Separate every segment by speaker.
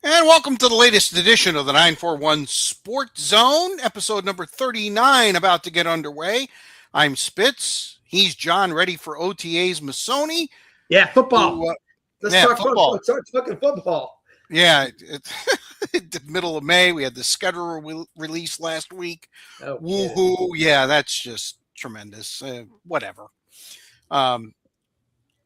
Speaker 1: And welcome to the latest edition of the 941 Sports Zone, episode number 39, about to get underway. I'm Spitz. He's John, ready for OTA's Masoni.
Speaker 2: Yeah, football. Let's talk
Speaker 1: football.
Speaker 2: Let's start talking football.
Speaker 1: Yeah, the middle of May. We had the schedule release last week.
Speaker 2: Okay.
Speaker 1: Woohoo. Yeah, that's just tremendous. Whatever.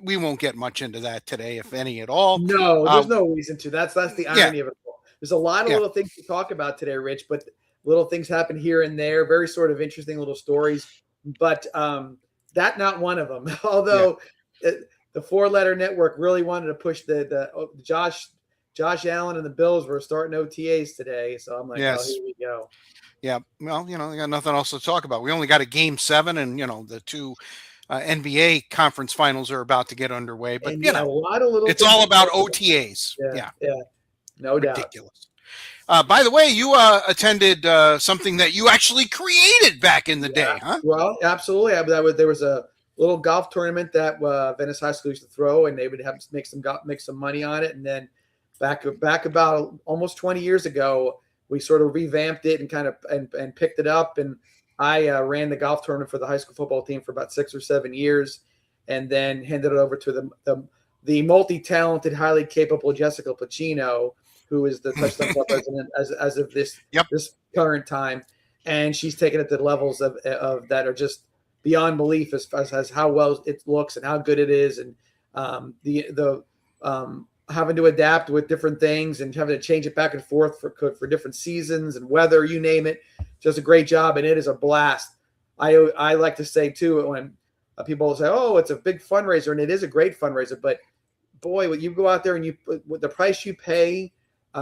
Speaker 1: We won't get much into that today, if any at all.
Speaker 2: No, there's no reason to. That's the irony of it all. There's a lot of little things to talk about today, Rich, but little things happen here and there, very sort of interesting little stories. But that not one of them. Although the four-letter network really wanted to push the Josh Allen and the Bills were starting OTAs today. So I'm like, oh, here we go.
Speaker 1: Yeah, well, they got nothing else to talk about. We only got a game 7, and the two NBA conference finals are about to get underway, but
Speaker 2: a lot of little.
Speaker 1: It's all about OTAs. Yeah,
Speaker 2: no doubt.
Speaker 1: Ridiculous. By the way, you attended something that you actually created back in the day, huh?
Speaker 2: Well, absolutely. There was a little golf tournament that Venice High School used to throw, and they would have to make some money on it. And then back about almost 20 years ago, we sort of revamped it and kind of and picked it up. And I ran the golf tournament for the high school football team for about 6 or 7 years, and then handed it over to the multi-talented, highly capable Jessica Pacino, who is the touchdown club president as of this current time, and she's taken it to levels of that are just beyond belief as how well it looks and how good it is, and the having to adapt with different things and having to change it back and forth for different seasons and weather, you name it. Does a great job, and it is a blast. I like to say too, when people say, "Oh, it's a big fundraiser," and it is a great fundraiser. But boy, when you go out there and with the price you pay,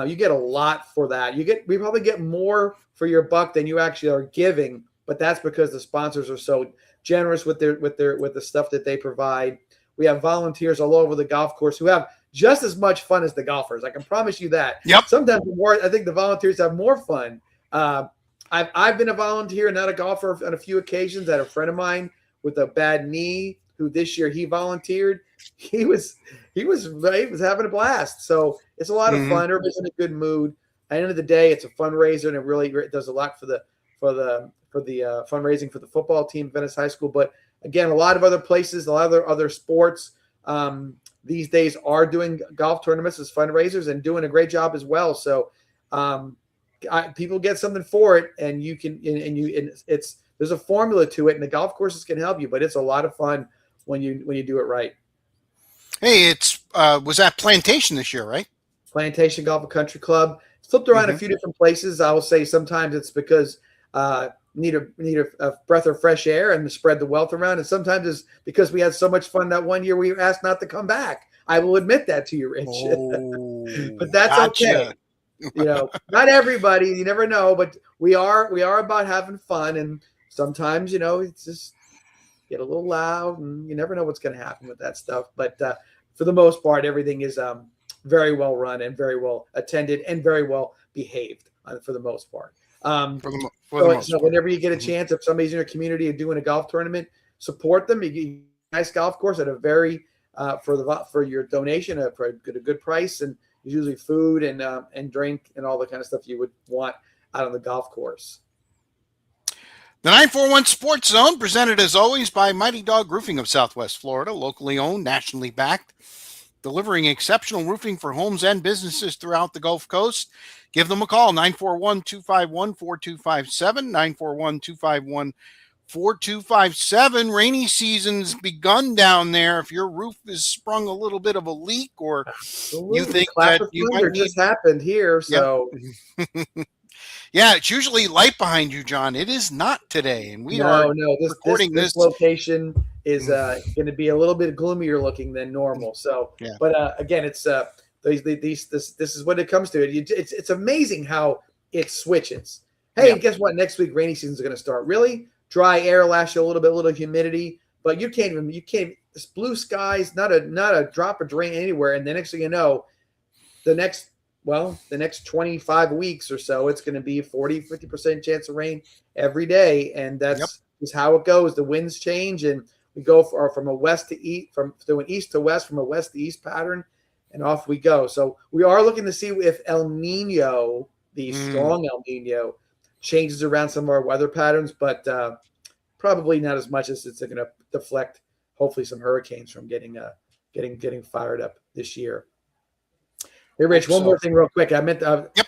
Speaker 2: you get a lot for that. We probably get more for your buck than you actually are giving. But that's because the sponsors are so generous with the stuff that they provide. We have volunteers all over the golf course who have just as much fun as the golfers. I can promise you that.
Speaker 1: Yep.
Speaker 2: Sometimes more. I think the volunteers have more fun. I've been a volunteer, not a golfer, on a few occasions. I had a friend of mine with a bad knee who this year he volunteered. He was having a blast. So it's a lot of fun. Everybody's in a good mood. At the end of the day, it's a fundraiser, and it really does a lot for the fundraising for the football team, Venice High School. But again, a lot of other places, a lot of other sports these days are doing golf tournaments as fundraisers and doing a great job as well. So people get something for it, and there's a formula to it, and the golf courses can help you. But it's a lot of fun when you do it right.
Speaker 1: Hey, was that Plantation this year, right?
Speaker 2: Plantation Golf and Country Club. It's flipped around a few different places. I will say sometimes it's because need a breath of fresh air and to spread the wealth around, and sometimes it's because we had so much fun that one year we were asked not to come back. I will admit that to you, Rich. But that's okay. Not everybody. You never know, but we are about having fun, and sometimes it's just get a little loud, and you never know what's going to happen with that stuff. But for the most part, everything is very well run and very well attended and very well behaved for the most part. So whenever you get a chance, if somebody's in your community and doing a golf tournament, support them. You get a nice golf course at a very for your donation for a good price, and usually food and drink and all the kind of stuff you would want out on the golf course.
Speaker 1: The 941 Sports Zone, presented as always by Mighty Dog Roofing of Southwest Florida, locally owned, nationally backed, delivering exceptional roofing for homes and businesses throughout the Gulf Coast. Give them a call, 941-251-4257, 941-251-4257. Rainy season's begun down there. If your roof has sprung a little bit of a leak, or you think that you might need...
Speaker 2: just happened here, so...
Speaker 1: Yep. Yeah, it's usually light behind you, John. It is not today, and we are recording
Speaker 2: this location is going to be a little bit gloomier looking than normal. So, but again, it's this is what it comes to. It's amazing how it switches. Hey, guess what? Next week, rainy season is going to start. Really dry air, last you a little humidity, but you can't. It's blue skies, not a drop of rain anywhere, and the next thing you know, the next 25 weeks or so, it's going to be 40-50% chance of rain every day. And that's just how it goes. The winds change, and we go from a west to east, from an east to west, from a west to east pattern. and off we go. So we are looking to see if El Nino, the
Speaker 1: Mm.
Speaker 2: strong El Nino, changes around some of our weather patterns, but probably not as much as it's going to deflect, hopefully, some hurricanes from getting fired up this year. Hey, Rich,
Speaker 1: Hope
Speaker 2: one
Speaker 1: so.
Speaker 2: more thing real quick. I meant
Speaker 1: Yep.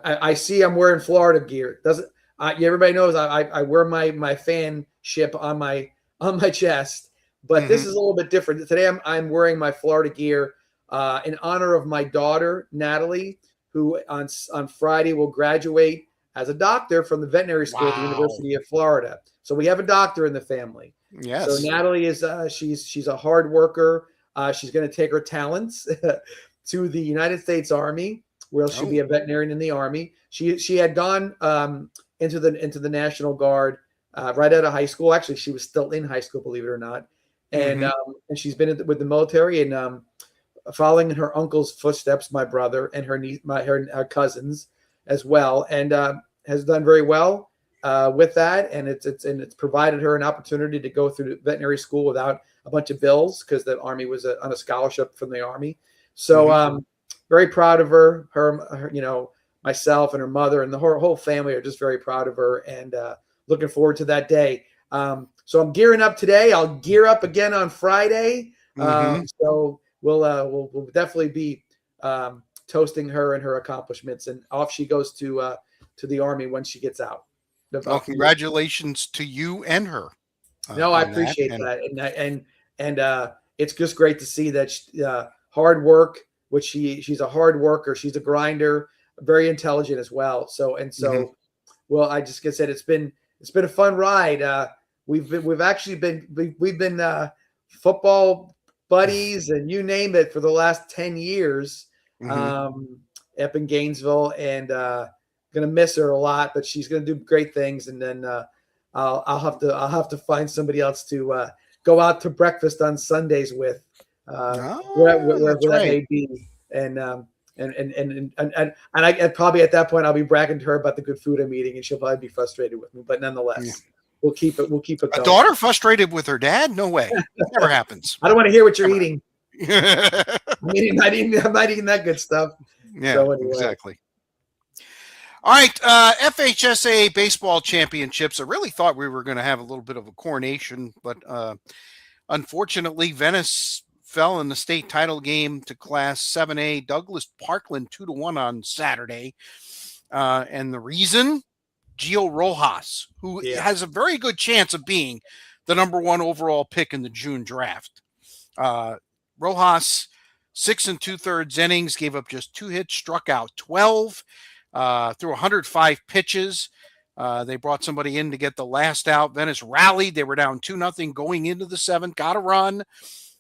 Speaker 2: I see I'm wearing Florida gear. Everybody knows I wear my fanship on my chest, but this
Speaker 1: Mhm.
Speaker 2: is a little bit different. Today I'm wearing my Florida gear in honor of my daughter Natalie, who on Friday will graduate as a doctor from the veterinary school at the
Speaker 1: Wow.
Speaker 2: University of Florida. So we have a doctor in the family.
Speaker 1: Yes.
Speaker 2: So Natalie is she's a hard worker. She's going to take her talents to the United States Army, where she'll be a veterinarian in the Army. She had gone into the National Guard right out of high school. Actually, she was still in high school, believe it or not, and and she's been with the military and following in her uncle's footsteps, my brother and her niece, her cousins as well, and has done very well with that. And it's provided her an opportunity to go through veterinary school without a bunch of bills because the Army was on a scholarship from the Army. So very proud of her, myself and her mother and the whole family are just very proud of her and looking forward to that day. So I'm gearing up today. I'll gear up again on Friday. So we'll definitely be toasting her and her accomplishments, and off she goes to the Army when she gets out.
Speaker 1: Well, congratulations to you and her.
Speaker 2: No, I appreciate that. And it's just great to see that hard work, which she's a hard worker. She's a grinder, very intelligent as well. So well, I just said it's been a fun ride. We've been football buddies and you name it for the last 10 years up in Gainesville, and gonna miss her a lot, but she's gonna do great things. And then I'll have to find somebody else to go out to breakfast on Sundays with, wherever that may be. And I probably at that point I'll be bragging to her about the good food I'm eating, and she'll probably be frustrated with me. But nonetheless, we'll keep it going.
Speaker 1: A daughter frustrated with her dad? No way. It never happens.
Speaker 2: I don't want to hear what you're eating. I'm not eating that good stuff.
Speaker 1: Yeah,
Speaker 2: so anyway.
Speaker 1: Exactly. All right, FHSA baseball championships. I really thought we were going to have a little bit of a coronation, but unfortunately, Venice fell in the state title game to Class 7A. Douglas Parkland 2-1 on Saturday, and the reason, Gio Rojas, who has a very good chance of being the number 1 overall pick in the June draft. Rojas, 6 2/3 innings, gave up just 2 hits, struck out 12. Through 105 pitches. They brought somebody in to get the last out. Venice rallied. They were down 2-0 going into the 7th. Got a run.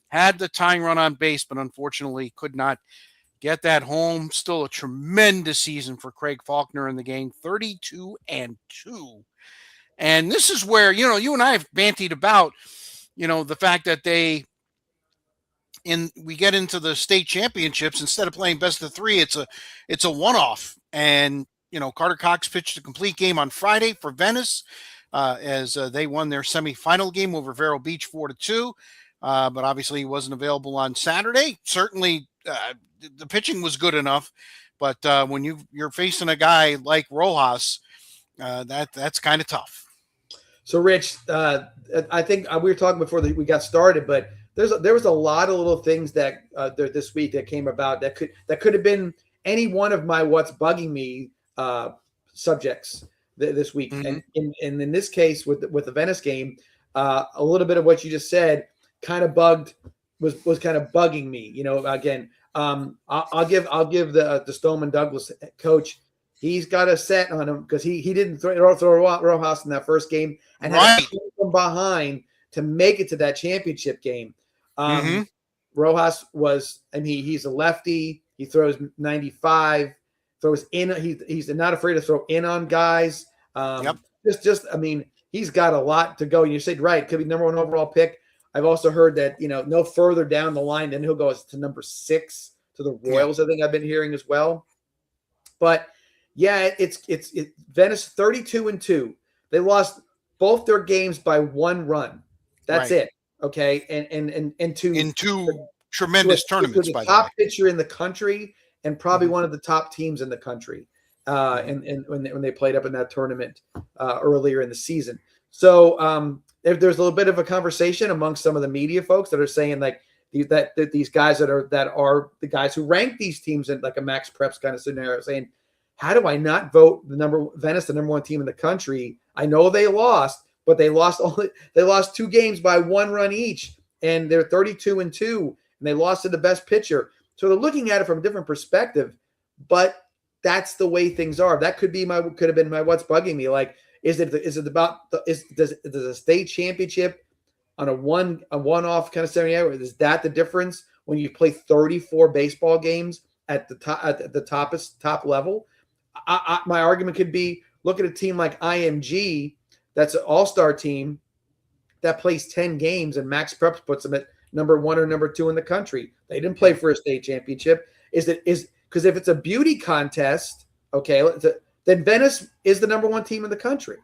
Speaker 1: Had the tying run on base, but unfortunately could not get that home. Still a tremendous season for Craig Faulkner in the game. 32-2. And this is where, you and I have bantied about, the fact that we get into the state championships, instead of playing best of 3, it's a one-off. And, Carter Cox pitched a complete game on Friday for Venice as they won their semifinal game over Vero Beach 4-2. But obviously he wasn't available on Saturday. Certainly the pitching was good enough. But when you're facing a guy like Rojas, that's kind of tough.
Speaker 2: So, Rich, I think we were talking before we got started, but there was a lot of little things that this week that came about that could have been any one of my what's bugging me subjects this week. And in this case with the Venice game, a little bit of what you just said kind of was kind of bugging me. Again, I'll give the Stoneman Douglas coach. He's got a set on him because he didn't throw Rojas in that first game and had to come from behind to make it to that championship game. Rojas he's a lefty. He throws 95, throws in. He's not afraid to throw in on guys. He's got a lot to go. And you said, right, could be number 1 overall pick. I've also heard that, no further down the line, then he'll go to number 6 to the Royals. I think I've been hearing as well. But yeah, it's Venice 32-2. They lost both their games by 1 run. That's it. Okay. And two
Speaker 1: tremendous
Speaker 2: to
Speaker 1: tournaments,
Speaker 2: the
Speaker 1: by the
Speaker 2: top
Speaker 1: way.
Speaker 2: pitcher in the country and probably
Speaker 1: Mhm.
Speaker 2: one of the top teams in the country. And when they played up in that tournament earlier in the season. So there's a little bit of a conversation amongst some of the media folks that are saying like that these guys that are the guys who rank these teams in like a Max Preps kind of scenario, saying, how do I not vote Venice the number one team in the country? I know they lost, but they lost 2 games by 1 run each, and they're 32-2, and they lost to the best pitcher. So they're looking at it from a different perspective, but that's the way things are. That could have been my what's bugging me. Like, does a state championship on a one-off kind of scenario? Is that the difference when you play 34 baseball games at the top level? My argument could be, look at a team like IMG, that's an all-star team that plays 10 games, and Max Preps puts them at number 1 or number 2 in the country. They didn't play for a state championship. Because if it's a beauty contest, okay, then Venice is the number 1 team in the country.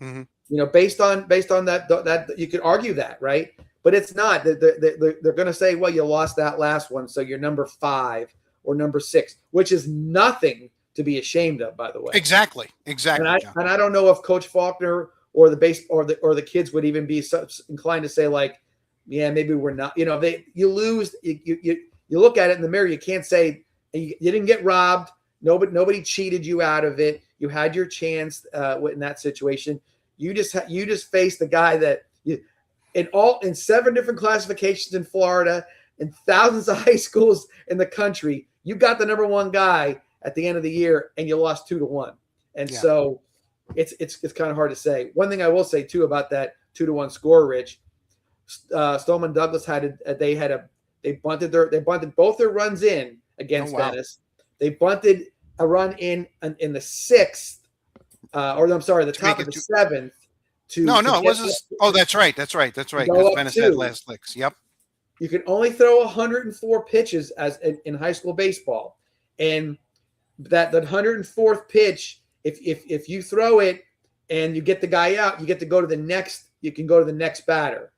Speaker 1: Mm-hmm.
Speaker 2: You know, based on that you could argue that, right? But it's not. They're going to say, well, you lost that last one, so you're number 5 or number 6, which is nothing to be ashamed of, by the way.
Speaker 1: Exactly.
Speaker 2: And I don't know if Coach Faulkner or the kids would even be inclined to say like, yeah, maybe we're not. You know, you lose. You look at it in the mirror. You can't say you didn't get robbed. Nobody cheated you out of it. You had your chance in that situation. You just faced the guy that in 7 different classifications in Florida and thousands of high schools in the country. You got the number 1 guy at the end of the year, and you lost 2-1. And so it's kind of hard to say. One thing I will say too about that 2-1 score, Rich, Stoneman Douglas they bunted both their runs in against Venice. They bunted a run in the 6th, the top of the 7th.
Speaker 1: It wasn't. Oh, that's right. Because Venice had last licks. Yep.
Speaker 2: You can only throw 104 pitches in high school baseball, and that 104th pitch, if you throw it and you get the guy out, you get to go to the next. You can go to the next batter.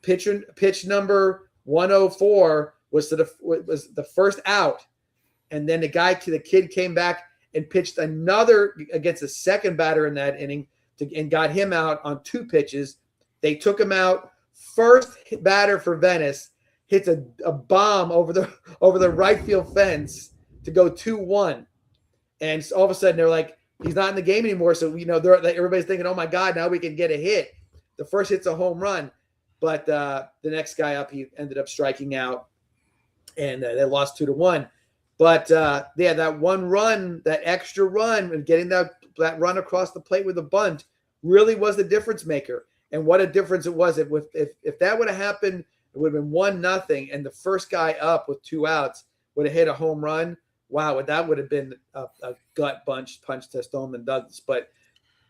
Speaker 2: Pitch number 104 was the first out, and then the kid came back and pitched another against the second batter in that inning and got him out on 2 pitches. They took him out. First batter for Venice hits a bomb over the right field fence to go 2-1, and so all of a sudden they're like, he's not in the game anymore. So everybody's thinking, oh my God, now we can get a hit. The first hit's a home run, but the next guy up, he ended up striking out, and they lost 2-1. But that one run, that extra run, and getting that run across the plate with a bunt really was the difference maker. And what a difference it was! If that would have happened, it would have been 1-0, and the first guy up with 2 outs would have hit a home run. Wow, that would have been a gut punch to Stoneman Douglas. But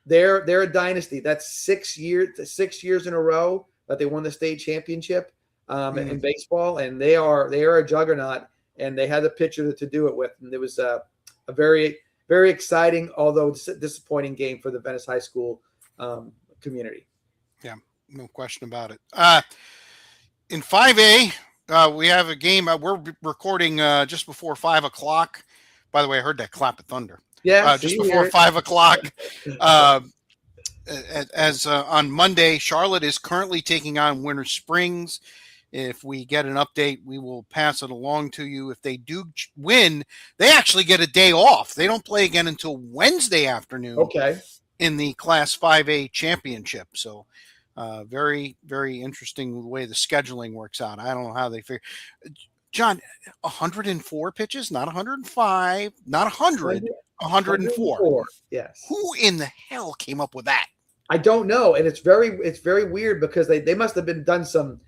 Speaker 2: they're a dynasty. That's 6 years in a row that they won the state championship in baseball, and they are a juggernaut. And they had the pitcher to do it with, and it was a very, very exciting, although disappointing game for the Venice High School community.
Speaker 1: Yeah, no question about it. In 5A, we have a game. We're recording just before 5 o'clock. By the way, I heard that clap of thunder.
Speaker 2: Yeah,
Speaker 1: just before 5 o'clock. On Monday, Charlotte is currently taking on Winter Springs. If we get an update, we will pass it along to you. If they do win, they actually get a day off. They don't play again until Wednesday afternoon.
Speaker 2: Okay.
Speaker 1: In the Class 5A championship. So very, very interesting the way the scheduling works out. I don't know how they figure. John, 104 pitches, not 105, not 100, 104.
Speaker 2: Yes.
Speaker 1: Who in the hell came up with that?
Speaker 2: I don't know. And it's very weird because they must have done some.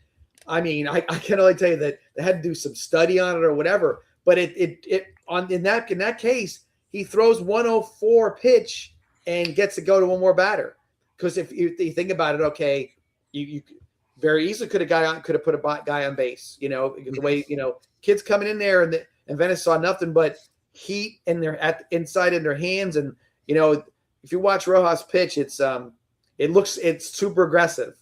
Speaker 2: I mean, I can only tell you that they had to do some study on it or whatever. But in that case, he throws 104 pitch and gets to go to one more batter. Because if you think about it, okay, you very easily could have put a guy on base. You know, the way kids coming in there and Venice saw nothing but heat in inside in their hands, and if you watch Rojas pitch, it's super aggressive.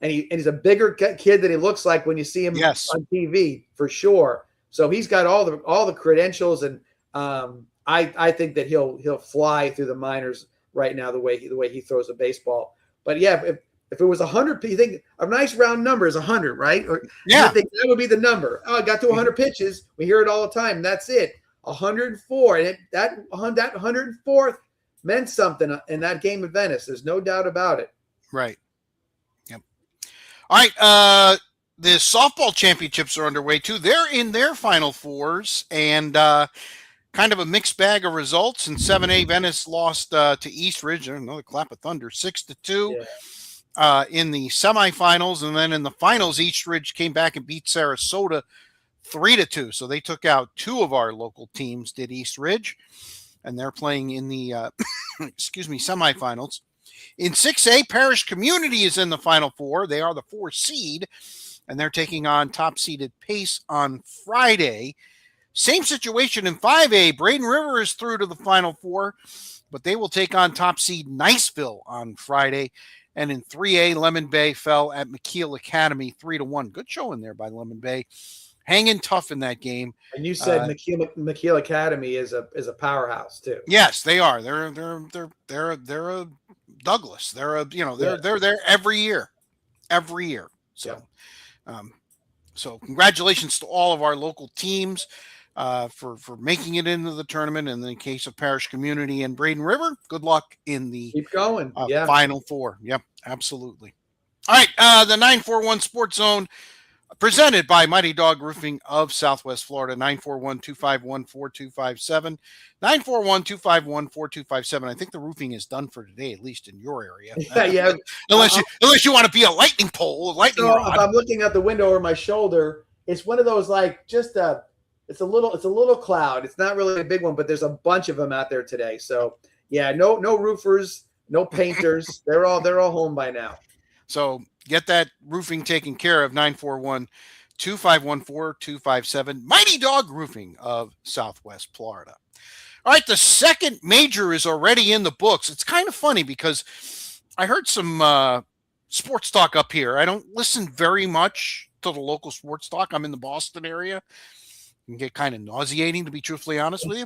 Speaker 2: and he's a bigger kid than he looks like when you see him
Speaker 1: Yes.
Speaker 2: on TV for sure. So he's got all the credentials, and I think that he'll fly through the minors right now the way he throws a baseball. But yeah, if it was 100, you think a nice round number is 100, right? Or
Speaker 1: Yeah.
Speaker 2: you think that would be the number. Oh, I got to 100 pitches. We hear it all the time. That's it. 104, and that 104th meant something in that game at Venice. There's no doubt about it.
Speaker 1: Right. Yep. All right. The softball championships are underway too. They're in their final fours, and kind of a mixed bag of results. In 7A, Venice lost to East Ridge. Another clap of thunder, 6-2 in the semifinals, and then in the finals, East Ridge came back and beat Sarasota 3-2. So they took out two of our local teams. Did East Ridge, and they're playing in the semifinals. In 6A, Parish Community is in the Final Four. They are the 4 seed, and they're taking on top-seeded Pace on Friday. Same situation in 5A. Braden River is through to the Final Four, but they will take on top-seed Niceville on Friday. And in 3A, Lemon Bay fell at McKeel Academy 3-1. Good showing there by Lemon Bay. Hanging tough in that game.
Speaker 2: And you said McKeel Academy is a powerhouse too.
Speaker 1: Yes, they are. They're a Douglas. They're there every year. So, so congratulations to all of our local teams for making it into the tournament. And in the case of Parish Community and Braden River, good luck in the
Speaker 2: keep going.
Speaker 1: Final Four. Yep, absolutely. All right, the 941 Sports Zone, presented by Mighty Dog Roofing of Southwest Florida, 941-251-4257, 941-251-4257. I think the roofing is done for today, at least in your area.
Speaker 2: Yeah.
Speaker 1: Unless you want to be a lightning pole, lightning rod.
Speaker 2: If I'm looking out the window over my shoulder, it's one of those it's a little cloud. It's not really a big one, but there's a bunch of them out there today. So yeah, no roofers, no painters. They're all home by now.
Speaker 1: So get that roofing taken care of. 941-251-4257. Mighty Dog Roofing of Southwest Florida. All right, the second major is already in the books. It's kind of funny because I heard some sports talk up here. I don't listen very much to the local sports talk. I'm in the Boston area. It can get kind of nauseating, to be truthfully honest with you.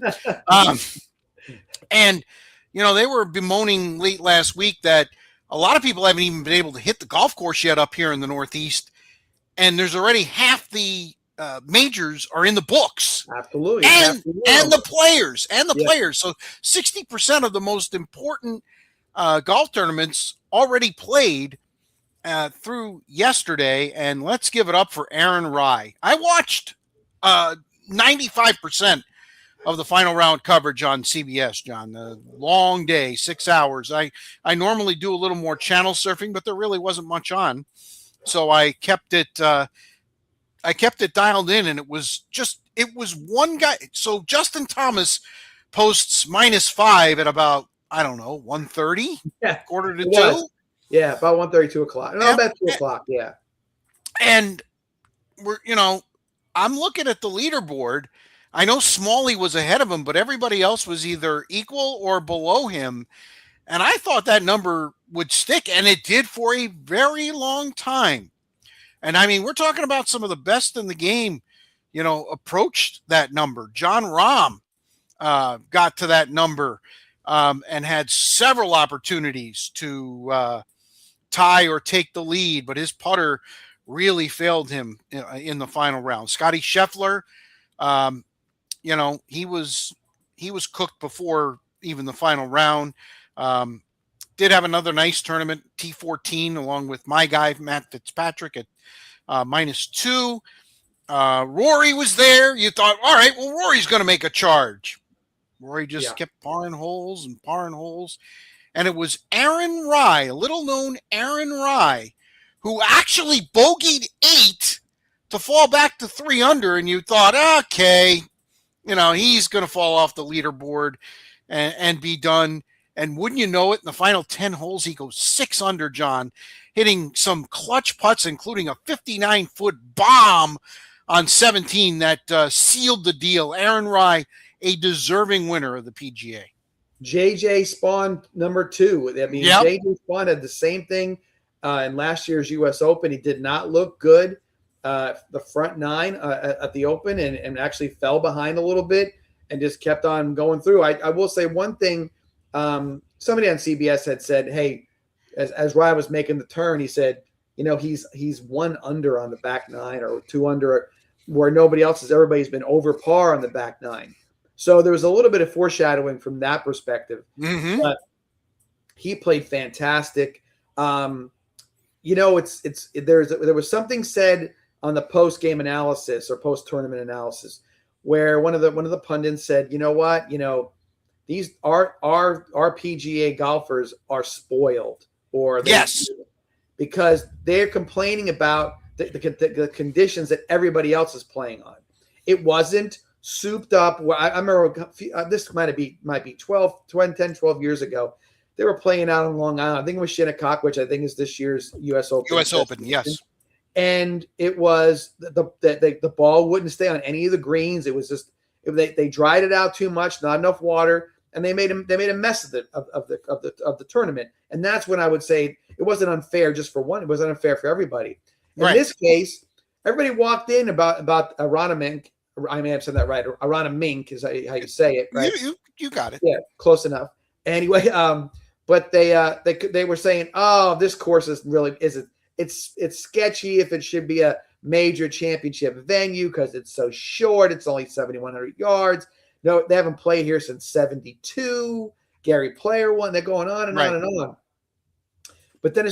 Speaker 1: And, they were bemoaning late last week that a lot of people haven't even been able to hit the golf course yet up here in the Northeast. And there's already half the majors are in the books.
Speaker 2: Absolutely.
Speaker 1: And the players. So 60% of the most important golf tournaments already played through yesterday. And let's give it up for Aaron Rai. I watched 95% of the final round coverage on CBS, John. The long day, 6 hours. I normally do a little more channel surfing, but there really wasn't much on. So I kept it dialed in, and it was one guy. So Justin Thomas posts -5 at about, I don't know, 1:30, quarter to 2.
Speaker 2: Yeah, about 1:30, 2 o'clock. No, about 2 o'clock, yeah.
Speaker 1: And I'm looking at the leaderboard. I know Smalley was ahead of him, but everybody else was either equal or below him. And I thought that number would stick, and it did for a very long time. And I mean, we're talking about some of the best in the game, approached that number. John Rahm got to that number and had several opportunities to tie or take the lead, but his putter really failed him in the final round. Scotty Scheffler, he was cooked before even the final round. Did have another nice tournament, T14, along with my guy, Matt Fitzpatrick, at -2. Rory was there. You thought, all right, well, Rory's going to make a charge. Rory just kept parring holes. And it was Aaron Rai, a little-known Aaron Rai, who actually bogeyed 8 to fall back to 3 under, and you thought, okay, he's going to fall off the leaderboard and be done. And wouldn't you know it, in the final 10 holes, he goes 6 under, John, hitting some clutch putts, including a 59-foot bomb on 17 that sealed the deal. Aaron Rai, a deserving winner of the PGA.
Speaker 2: JJ Spawn, number 2. I mean, JJ Spawn had the same thing in last year's U.S. Open. He did not look good the front nine at the Open, and actually fell behind a little bit and just kept on going through. I will say one thing. Somebody on CBS had said, hey, as Ryan was making the turn, he said, he's 1 under on the back nine or 2 under, where nobody else is. Everybody's been over par on the back nine. So there was a little bit of foreshadowing from that perspective.
Speaker 1: Mm-hmm.
Speaker 2: But he played fantastic. There was something said on the post game analysis or post tournament analysis where one of the pundits said, you know what, these our PGA golfers are spoiled, or
Speaker 1: yes,
Speaker 2: because they're complaining about the conditions that everybody else is playing on. It wasn't souped up. I remember this might be 10, 12 years ago. They were playing out on Long Island. I think it was Shinnecock, which I think is this year's U.S. Open.
Speaker 1: U.S. Open, yes.
Speaker 2: And it was the ball wouldn't stay on any of the greens. It was just they dried it out too much, not enough water, and they made a mess of the tournament. And that's when I would say it wasn't unfair just for one. It wasn't unfair for everybody. In this case, everybody walked in about Arana Mink. I may have said that right. Arana Mink is how you say it, right?
Speaker 1: You got it.
Speaker 2: Yeah, close enough. Anyway, but they were saying, oh, this course isn't. It's sketchy if it should be a major championship venue because it's so short. It's only 7,100 yards. No, they haven't played here since 72. Gary Player won. They're going on and on and on. But then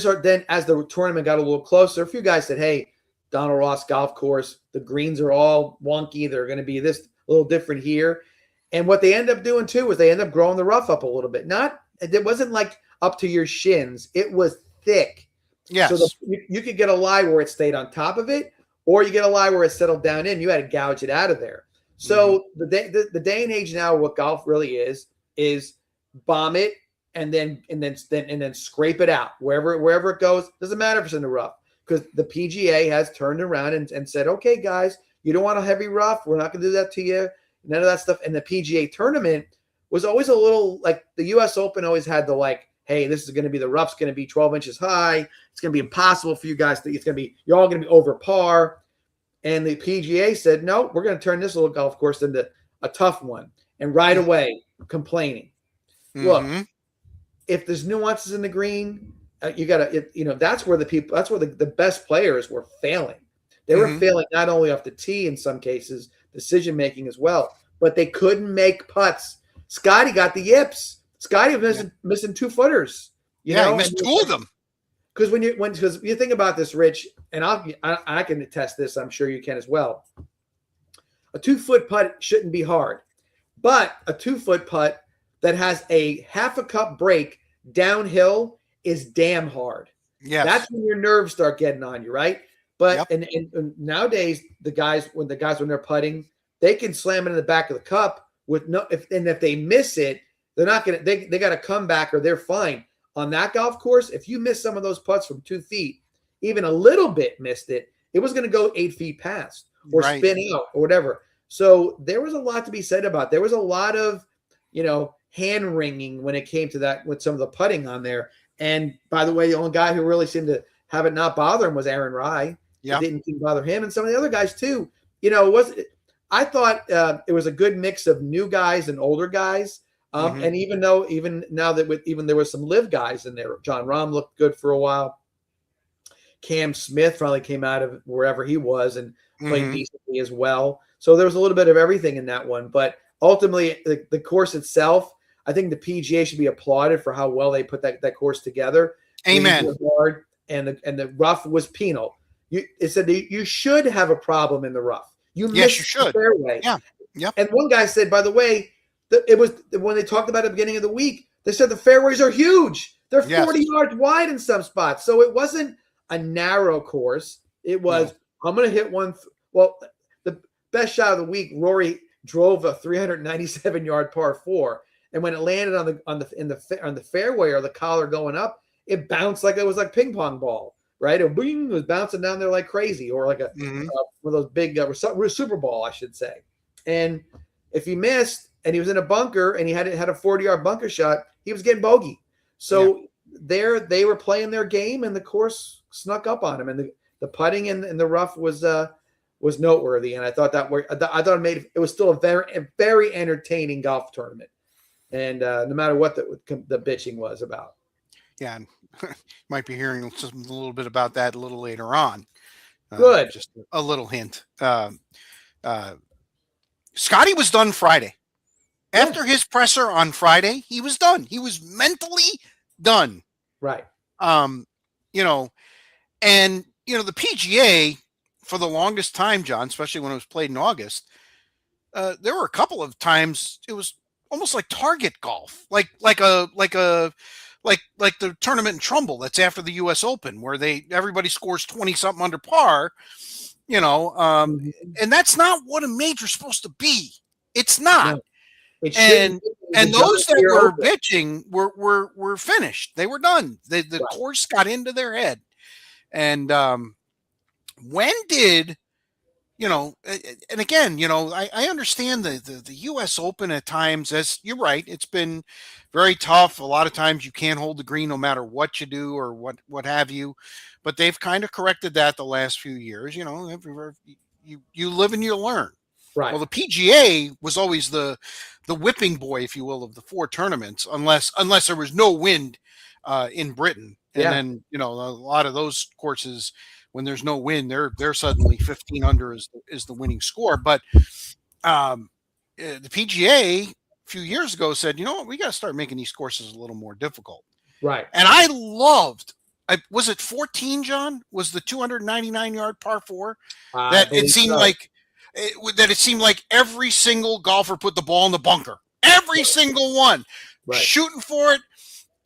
Speaker 2: as the tournament got a little closer, a few guys said, hey, Donald Ross Golf Course, the greens are all wonky. They're going to be this a little different here. And what they end up doing too was they end up growing the rough up a little bit. It wasn't like up to your shins. It was thick.
Speaker 1: Yes.
Speaker 2: So you could get a lie where it stayed on top of it, or you get a lie where it settled down in. You had to gouge it out of there. So the day and age now, what golf really is bomb it and then scrape it out wherever it goes. Doesn't matter if it's in the rough, because the PGA has turned around and said, okay, guys, you don't want a heavy rough. We're not going to do that to you. None of that stuff. And the PGA tournament was always a little like the U.S. Open always had the hey, this is going to be the rough's going to be 12 inches high. It's going to be impossible for you guys you're all going to be over par. And the PGA said, no, we're going to turn this little golf course into a tough one. And right away, complaining. Mm-hmm. Look, if there's nuances in the green, you got to, that's where the best players were failing. They were failing not only off the tee in some cases, decision making as well, but they couldn't make putts. Scotty got the yips. Scotty was missing 2-footers.
Speaker 1: He missed 2 of them.
Speaker 2: Because when you think about this, Rich, and I can attest this, I'm sure you can as well. A 2-foot putt shouldn't be hard, but a 2-foot putt that has a half a cup break downhill is damn hard. Yeah, that's when your nerves start getting on you, right? But and nowadays the guys when they're putting, they can slam it in the back of the cup with if they miss it, they're not gonna they got to come back or they're fine. On that golf course, if you miss some of those putts from 2 feet, even a little bit missed it, it was going to go 8 feet past or spin out or whatever. So there was a lot to be said about. There was a lot of, hand wringing when it came to that with some of the putting on there. And by the way, the only guy who really seemed to have it not bother him was Aaron Rai. Yeah, it didn't seem to bother him, and some of the other guys too. I thought it was a good mix of new guys and older guys. And even now that there was some live guys in there, John Rahm looked good for a while. Cam Smith finally came out of wherever he was and played decently as well. So there was a little bit of everything in that one. But ultimately, the course itself, I think the PGA should be applauded for how well they put that course together.
Speaker 1: Amen.
Speaker 2: And the rough was penal. It said you should have a problem in the rough. You missed the fairway. Yeah. Yep. And one guy said, by the way, it was when they talked about it at the beginning of the week, they said the fairways are huge. They're 40 yards wide in some spots. So it wasn't a narrow course. It was, I'm going to hit one. The best shot of the week, Rory drove a 397-yard par 4. And when it landed on the fairway or the collar going up, it bounced like it was like ping pong ball, right? It was bouncing down there like crazy, or like one of those big Super Bowl, I should say. And if he missed, and he was in a bunker and he had a 40-yard bunker shot, he was getting bogey. So they were playing their game, and the course snuck up on them, and the putting in the rough was noteworthy, and I thought it was still a very entertaining golf tournament, and no matter what the bitching was about.
Speaker 1: Yeah, and might be hearing a little bit about that a little later on.
Speaker 2: Good.
Speaker 1: Just a little hint. Scotty was done Friday.
Speaker 2: Yeah.
Speaker 1: After his presser on Friday, he was done. He was mentally done.
Speaker 2: Right.
Speaker 1: You know, and the PGA for the longest time, John, especially when it was played in August, there were a couple of times it was almost like target golf, like the tournament in Trumbull that's after the U.S. Open, where everybody scores 20 something under par, and that's not what a major's supposed to be. It's not. No. And those that were bitching were finished. They were done. The right. course got into their head. And when did, and again, I understand the U.S. Open at times, as you're right, it's been very tough. A lot of times you can't hold the green no matter what you do or what have you. But they've kind of corrected that the last few years. You live and you learn.
Speaker 2: Right.
Speaker 1: Well, the PGA was always the whipping boy, if you will, of the four tournaments, unless there was no wind in Britain. And then, a lot of those courses, when there's no wind, they're suddenly 15 under is the winning score. But the PGA a few years ago said, you know what, we got to start making these courses a little more difficult.
Speaker 2: Right.
Speaker 1: And I loved, was it 14, John? Was the 299-yard par 4? That it seemed like every single golfer put the ball in the bunker. Every single one. Right. Shooting for it.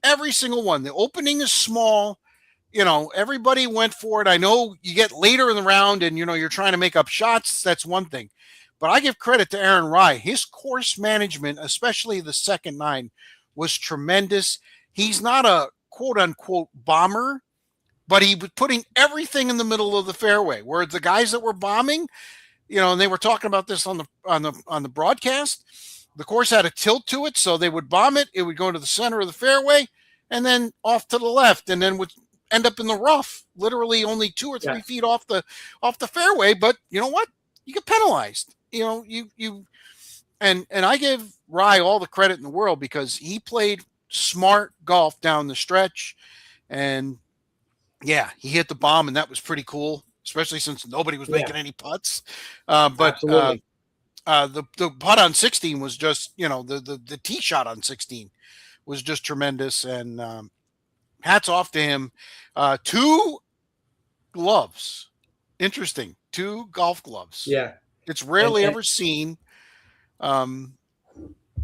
Speaker 1: Every single one. The opening is small. Everybody went for it. I know you get later in the round and, you're trying to make up shots. That's one thing. But I give credit to Aaron Rai. His course management, especially the second 9, was tremendous. He's not a quote-unquote bomber, but he was putting everything in the middle of the fairway. Where the guys that were bombing, and they were talking about this on the broadcast, the course had a tilt to it, so they would bomb it. It would go to the center of the fairway and then off to the left, and then would end up in the rough, literally only 2 or 3 feet off the fairway. But you know what? You get penalized. And I give Rai all the credit in the world because he played smart golf down the stretch, and he hit the bomb, and that was pretty cool, especially since nobody was making any putts. But the putt on 16 was just, the tee shot on 16 was just tremendous, and hats off to him. 2 gloves. Interesting. 2 golf gloves.
Speaker 2: Yeah.
Speaker 1: It's rarely ever seen.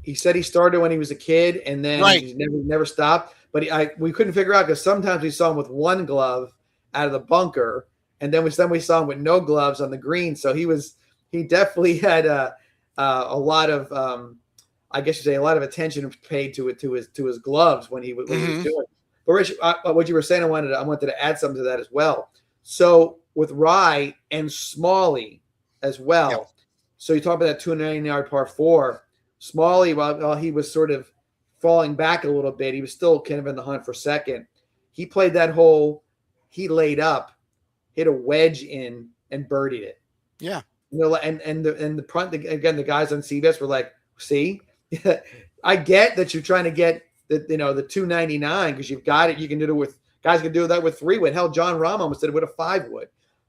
Speaker 2: He said he started when he was a kid, and then he never stopped. But we couldn't figure out because sometimes we saw him with 1 glove out of the bunker, and then we saw him with no gloves on the green. So he definitely had a lot of I guess you say a lot of attention paid to his gloves when he was doing it. But Rich, what you were saying, I wanted to add something to that as well. So with Rai and Smalley as well. Yep. So you talk about that 299-yard par 4. Smalley, while he was sort of falling back a little bit, he was still kind of in the hunt for second. He played that hole. He laid up, hit a wedge in, and birdied it.
Speaker 1: Yeah.
Speaker 2: And the front again, the guys on CBS were like, "See, I get that you're trying to get the 299 because you've got it. You can do it with guys can do that with 3-wood. Hell, John Rahm almost did it with a 5-wood.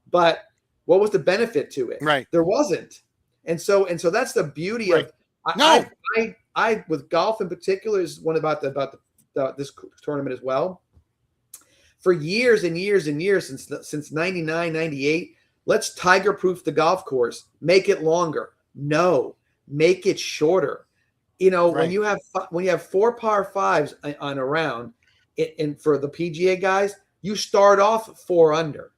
Speaker 2: But what was the benefit to it?
Speaker 1: Right.
Speaker 2: There wasn't. And so that's the beauty of I with golf in particular is one about this tournament as well. For years and years and years since 99, 98, let's tiger-proof the golf course. Make it longer. No, make it shorter. When you have 4 par 5s on a round, and for the PGA guys, you start off 4 under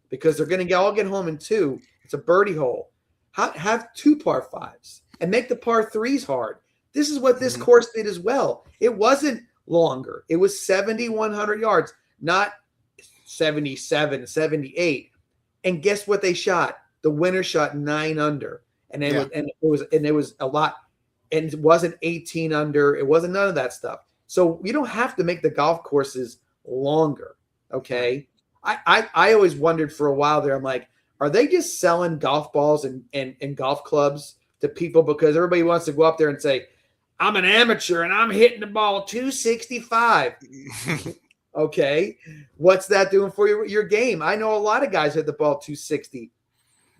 Speaker 2: because they're going to all get home in 2. It's a birdie hole. Have 2 par 5s and make the par 3s hard. This is what this course did as well. It wasn't longer. It was 7,100 yards, not 77, 78. And guess what they shot? The winner shot 9 under, and it was a lot. And it wasn't 18 under. It wasn't none of that stuff. So you don't have to make the golf courses longer. Okay. I always wondered for a while there. I'm like, are they just selling golf balls and golf clubs to people because everybody wants to go up there and say, I'm an amateur and I'm hitting the ball 265. Okay. What's that doing for your game? I know a lot of guys hit the ball 260.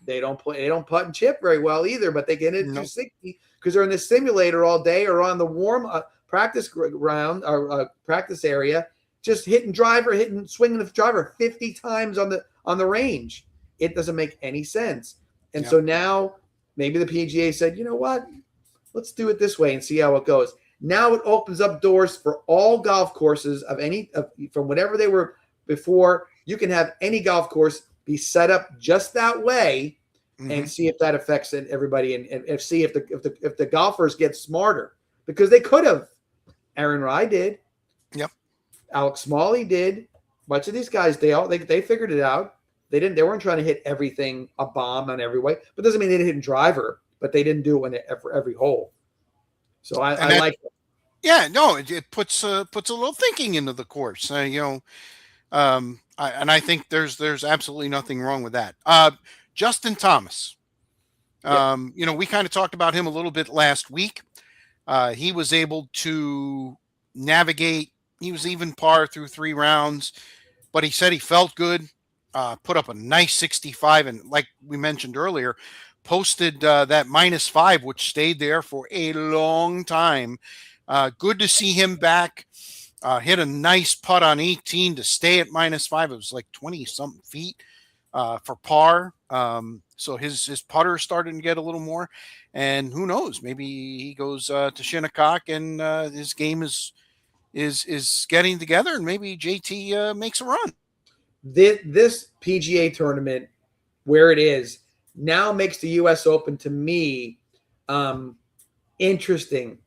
Speaker 2: They don't putt and chip very well either, but they get it 260 because they're in the simulator all day or on the warm practice ground or practice area, just swinging the driver 50 times on the range. It doesn't make any sense. And so now maybe the PGA said, you know what? Let's do it this way and see how it goes. Now it opens up doors for all golf courses from whatever they were before. You can have any golf course be set up just that way and see if that affects everybody and see if the golfers get smarter, because they could have. Aaron Rai did.
Speaker 1: Yep.
Speaker 2: Alex Smalley did. A bunch of these guys, they figured it out. They weren't trying to hit everything a bomb on every way, but doesn't mean they didn't hit driver, but they didn't do it for every hole. So I like it.
Speaker 1: Yeah, no, it puts a little thinking into the course. I think there's absolutely nothing wrong with that. Justin Thomas. We kind of talked about him a little bit last week. He was able to navigate. He was even par through 3 rounds, but he said he felt good. Put up a nice 65, and like we mentioned earlier, posted that -5, which stayed there for a long time. Good to see him back. Hit a nice putt on 18 to stay at -5. It was like 20-something feet for par. So his putter started to get a little more. And who knows? Maybe he goes to Shinnecock and his game is getting together, and maybe JT makes a run.
Speaker 2: This PGA tournament, where it is now, makes the U.S. Open to me interesting,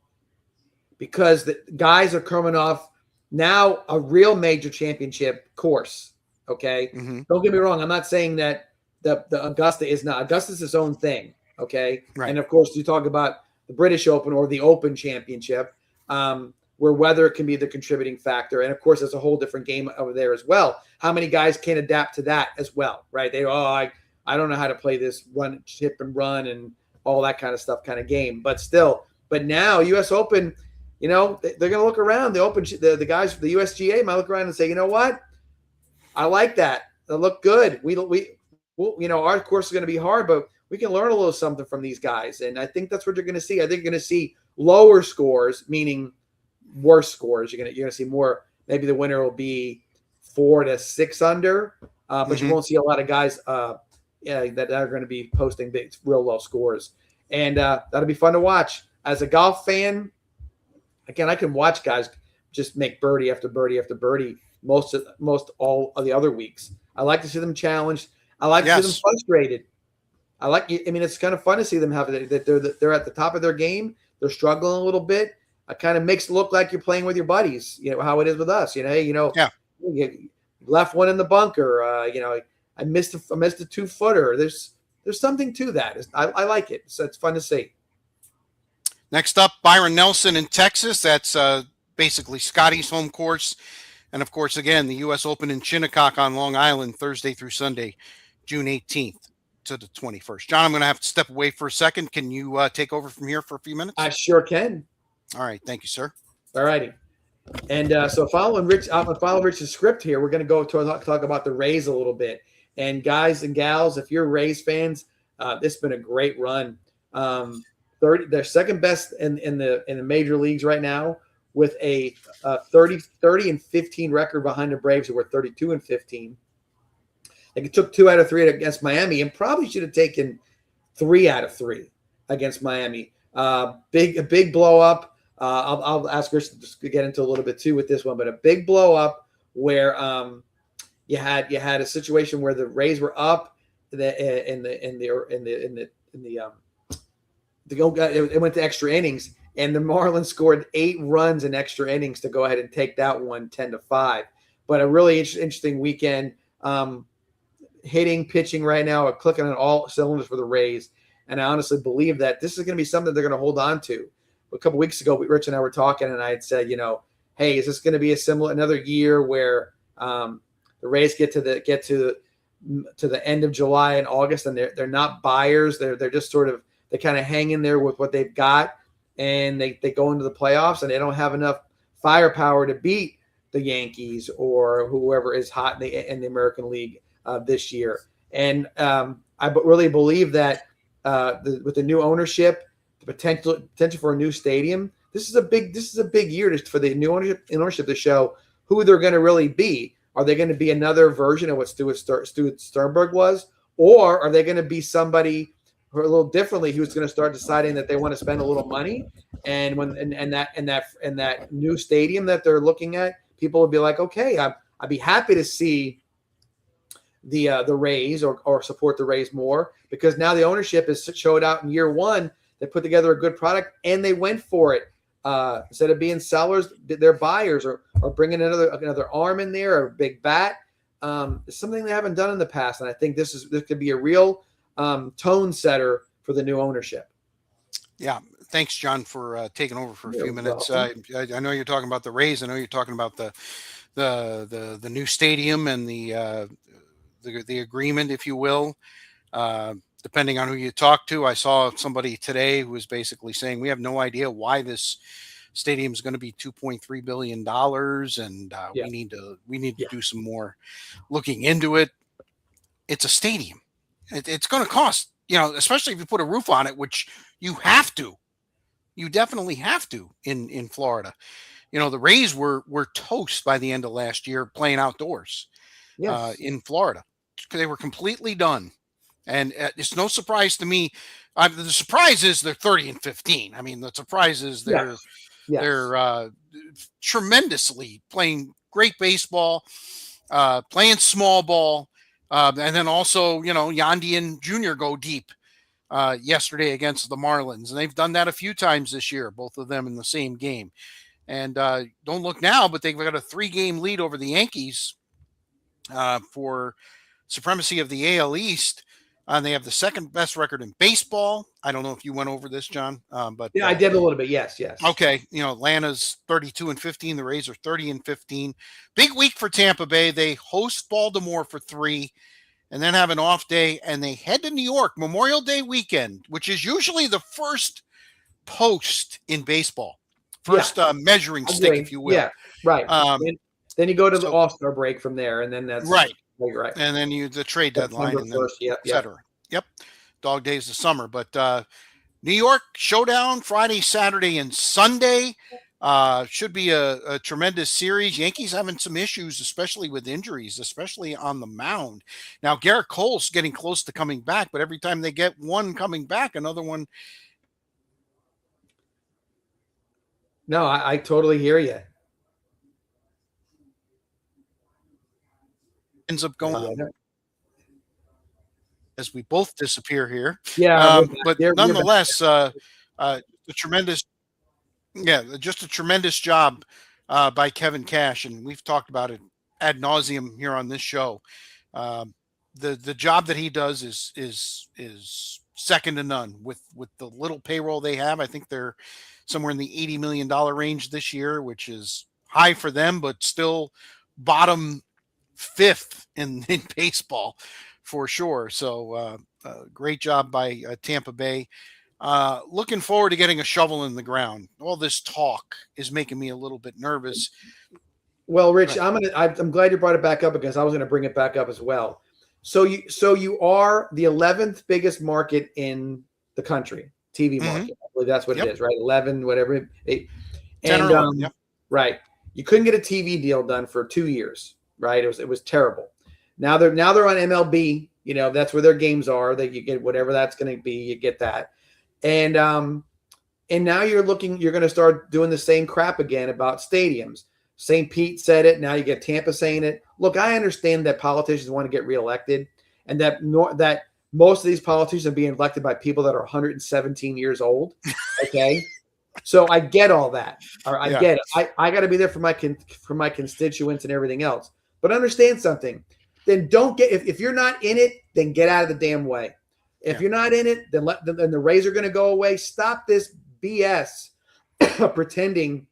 Speaker 2: because the guys are coming off now a real major championship course. Okay. Don't get me wrong. I'm not saying that the Augusta is not. Augusta's its own thing. Okay.
Speaker 1: Right.
Speaker 2: And of course, you talk about the British Open or the Open Championship, where weather can be the contributing factor. And of course, there's a whole different game over there as well. How many guys can adapt to that as well? Right. I don't know how to play this run, chip and run and all that kind of stuff kind of game, but now U.S. Open, they're going to look around. The guys from the USGA might look around and say, you know what? I like that. They look good. Our course is going to be hard, but we can learn a little something from these guys. And I think that's what you're going to see. I think you're going to see lower scores, meaning worse scores. You're going to see more. Maybe the winner will be 4 to 6 under, but you won't see a lot of guys that are going to be posting real low scores. And that'll be fun to watch. As a golf fan, again, I can watch guys just make birdie after birdie after birdie most all of the other weeks. I like to see them challenged. I like to see them frustrated. It's kind of fun to see them that they're at the top of their game. They're struggling a little bit. It kind of makes it look like you're playing with your buddies. How it is with us. You left one in the bunker. I missed a 2-footer. There's something to that. I like it. So it's fun to see.
Speaker 1: Next up, Byron Nelson in Texas. That's basically Scotty's home course. And, of course, again, the U.S. Open in Shinnecock on Long Island, Thursday through Sunday, June 18th to the 21st. John, I'm going to have to step away for a second. Can you take over from here for a few minutes?
Speaker 2: I sure can.
Speaker 1: All right. Thank you, sir. All
Speaker 2: righty. And so following Rich's script here, we're going to go talk about the Rays a little bit. And guys and gals, if you're Rays fans, this has been a great run. They're second best in the major leagues right now, with a 30-15 record behind the Braves, who were 32-15. They took 2 out of 3 against Miami, and probably should have taken 3 out of 3 against Miami. A big blow up. I'll ask Rich to get into a little bit too with this one, but a big blow up where you had a situation where the Rays were up it went to extra innings, and the Marlins scored 8 runs in extra innings to go ahead and take that one 10-5. But a really interesting weekend. Hitting, pitching right now are clicking on all cylinders for the Rays. And I honestly believe that this is going to be something they're going to hold on to. A couple weeks ago, Rich and I were talking, and I had said, hey, hey, is this going to be another year where the Rays get to the end of July and August, and they're not buyers. They're just sort of, they kind of hang in there with what they've got, and they go into the playoffs, and they don't have enough firepower to beat the Yankees or whoever is hot in the American League this year. And I really believe that with the new ownership, the potential for a new stadium, this is a big year for the new ownership to show who they're going to really be. Are they going to be another version of what Stuart Sternberg was, or are they going to be somebody who a little differently who's going to start deciding that they want to spend a little money, and that new stadium that they're looking at, people will be like, okay, I'd be happy to see the Rays or support the Rays more, because now the ownership has showed out in year one. They put together a good product and they went for it. Instead of being sellers, they're buyers, or bringing another arm in there, or a big bat. It's something they haven't done in the past, and I think this could be a real tone setter for the new ownership.
Speaker 1: Yeah, thanks, John, for taking over for a few minutes. I know you're talking about the Rays. I know you're talking about the new stadium and the agreement, if you will. Depending on who you talk to, I saw somebody today who was basically saying we have no idea why this stadium is going to be $2.3 billion, and we need to do some more looking into it. It's a stadium. It's going to cost, especially if you put a roof on it, which you definitely have to in Florida. The Rays were toast by the end of last year playing outdoors in Florida. They were completely done. And it's no surprise to me. The surprise is they're 30-15. I mean, the surprise is they're tremendously playing great baseball, playing small ball, and then also, Yandian Jr. go deep yesterday against the Marlins, and they've done that a few times this year, both of them in the same game. And don't look now, but they've got a 3-game lead over the Yankees for supremacy of the AL East. They have the second best record in baseball. I don't know if you went over this, John, but
Speaker 2: I did a little bit. Yes.
Speaker 1: Okay, Atlanta's 32-15. The Rays are 30-15. Big week for Tampa Bay. They host Baltimore for 3, and then have an off day, and they head to New York Memorial Day weekend, which is usually the first post in baseball, measuring stick, if you will.
Speaker 2: Yeah, right. Then you go to the All-Star break from there, and then that's
Speaker 1: right.
Speaker 2: Right.
Speaker 1: And then the trade deadline, and then et cetera. Yep. Dog days of summer. But New York showdown Friday, Saturday, and Sunday. Should be a tremendous series. Yankees having some issues, especially with injuries, especially on the mound. Now, Garrett Cole's getting close to coming back, but every time they get one coming back, another one.
Speaker 2: No, I totally hear you.
Speaker 1: Ends up going as we both disappear here. But nonetheless, just a tremendous job by Kevin Cash, and we've talked about it ad nauseum here on this show. The job that he does is second to none with the little payroll they have. I think they're somewhere in the $80 million range this year, which is high for them, but still bottom 5th in baseball for sure. So great job by Tampa Bay. Looking forward to getting a shovel in the ground. All this talk is making me a little bit nervous.
Speaker 2: Well, Rich, I'm glad you brought it back up, because I was going to bring it back up as well. So you are the 11th biggest market in the country, TV market. I believe that's what it is, right? 11, whatever.
Speaker 1: 10 or 11,
Speaker 2: right. You couldn't get a TV deal done for 2 years. Right, it was terrible. Now they're on MLB. That's where their games are. That you get whatever that's going to be. You get that, and now you're going to start doing the same crap again about stadiums. St. Pete said it. Now you get Tampa saying it. Look, I understand that politicians want to get reelected, and that most of these politicians are being elected by people that are 117 years old. Okay. So I get all that. I get it. I got to be there for my constituents and everything else. But understand something. Then don't get if you're not in it, then get out of the damn way. If you're not in it, then then the Rays are going to go away. Stop this BS pretending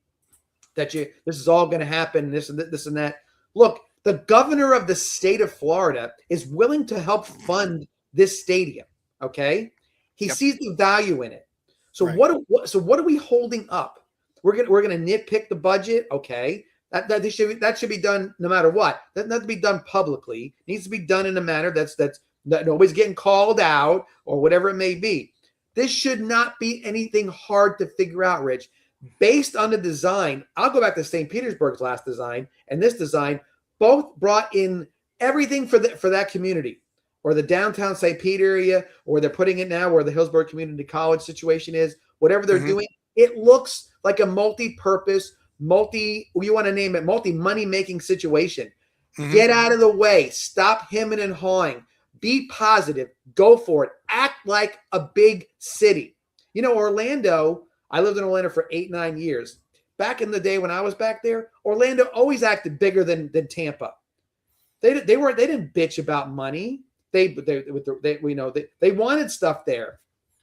Speaker 2: that this is all going to happen, this and that. Look, the governor of the state of Florida is willing to help fund this stadium. Okay, he sees the value in it. So
Speaker 1: Right.
Speaker 2: what are we holding up? We're gonna nitpick the budget. Okay, that should be done no matter what. That doesn't be done publicly. It needs to be done in a manner that nobody's getting called out or whatever it may be. This should not be anything hard to figure out, Rich. Based on the design, I'll go back to St. Petersburg's last design and this design. Both brought in everything for that community, or the downtown St. Pete area, or they're putting it now where the Hillsborough Community College situation is. Whatever they're doing, it looks like a multi-purpose, you want to name it, multi-money-making situation. Get out of the way. Stop hemming and hawing. Be positive. Go for it. Act like a big city. You know, Orlando, I lived in Orlando for 8-9 years. Back in the day when I was back there, Orlando always acted bigger than Tampa. They didn't bitch about money. They wanted stuff there.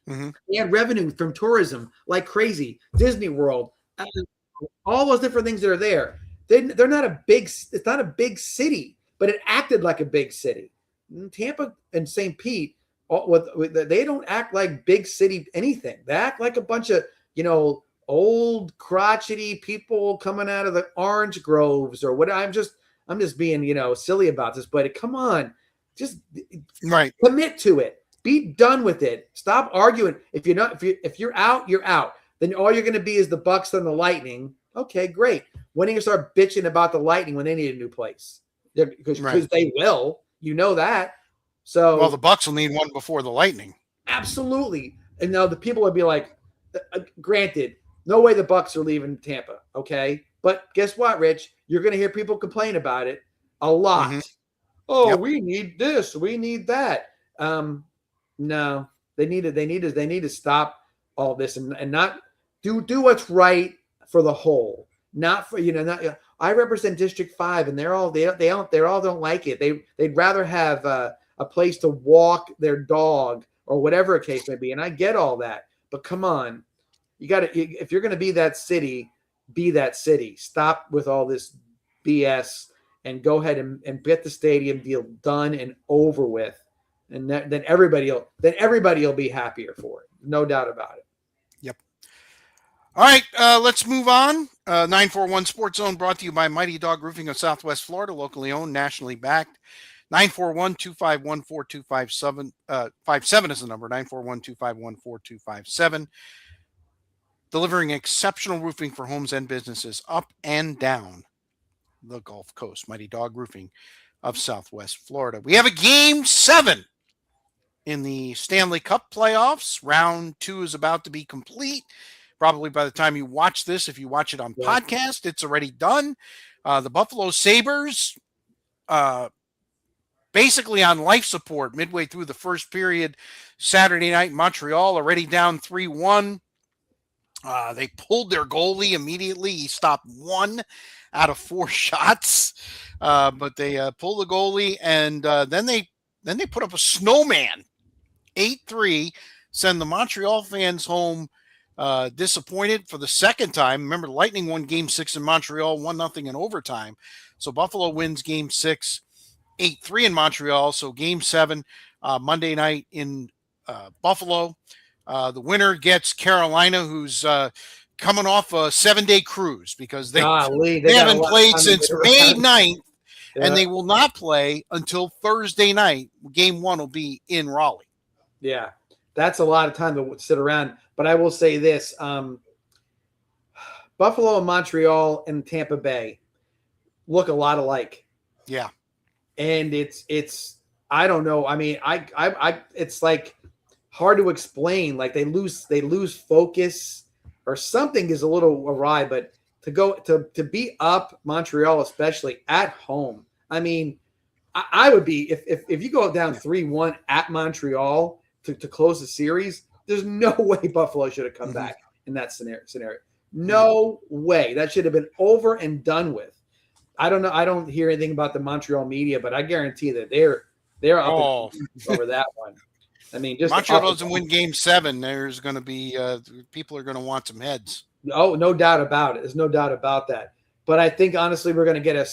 Speaker 2: They had revenue from tourism like crazy. Disney World, all those different things that are there. They're not a big. It's not a big city, but it acted like a big city. Tampa and St. Pete, they don't act like big city anything. They act like a bunch of old crotchety people coming out of the orange groves or what. I'm just being silly about this, but come on, just commit to it. Be done with it. Stop arguing. If you're out, you're out. Then all you're going to be is the Bucks and the Lightning. Okay, great. When are you start bitching about the Lightning when they need a new place? Because they will. You know that. So
Speaker 1: well, the Bucks will need one before the Lightning.
Speaker 2: Absolutely. And now the people would be like, granted, no way the Bucks are leaving Tampa. Okay. But guess what, Rich? You're going to hear people complain about it a lot. We need this. We need that. No, they need to stop all this and not do what's right for the whole, not for, I represent District 5 and they all don't like it. They'd rather have a place to walk their dog or whatever a case may be. And I get all that, but come on, if you're going to be that city, be that city. Stop with all this BS and go ahead and get the stadium deal done and over with. And then everybody will be happier for it. No doubt about it.
Speaker 1: Yep. All right, let's move on. 941 Sports Zone brought to you by Mighty Dog Roofing of Southwest Florida, locally owned, nationally backed. 941-251-4257. 57 is the number. 941-251-4257. Delivering exceptional roofing for homes and businesses up and down the Gulf Coast. Mighty Dog Roofing of Southwest Florida. We have a Game 7 in the Stanley Cup playoffs. Round 2 is about to be complete. Probably by the time you watch this, if you watch it on podcast, it's already done. The Buffalo Sabres, basically on life support midway through the first period, Saturday night in Montreal, already down 3-1. They pulled their goalie immediately. He stopped 1 out of 4 shots, but they pulled the goalie, and then they put up a snowman, 8-3, send the Montreal fans home disappointed for the second time. Remember, the Lightning won Game 6 in Montreal, 1-0 in overtime. So Buffalo wins Game 6, 8-3 in Montreal. So Game 7 Monday night in Buffalo. The winner gets Carolina, who's coming off a 7-day cruise because they haven't played since May 9th, and they will not play until Thursday night. Game 1 will be in Raleigh.
Speaker 2: Yeah, that's a lot of time to sit around. But I will say this, Buffalo and Montreal and Tampa Bay look a lot alike.
Speaker 1: Yeah.
Speaker 2: And it's I don't know. I mean, I it's like hard to explain. Like they lose focus or something is a little awry, but to be up Montreal, especially at home. I mean, I would be if you go down 3-1 at Montreal to close the series, there's no way Buffalo should have come back in that scenario. No way. That should have been over and done with. I don't know. I don't hear anything about the Montreal media, but I guarantee that they're up over that one. I mean, just
Speaker 1: Montreal doesn't win Game 7. There's going to be people are going to want some heads.
Speaker 2: Oh, no doubt about it. There's no doubt about that. But I think honestly, we're going to get a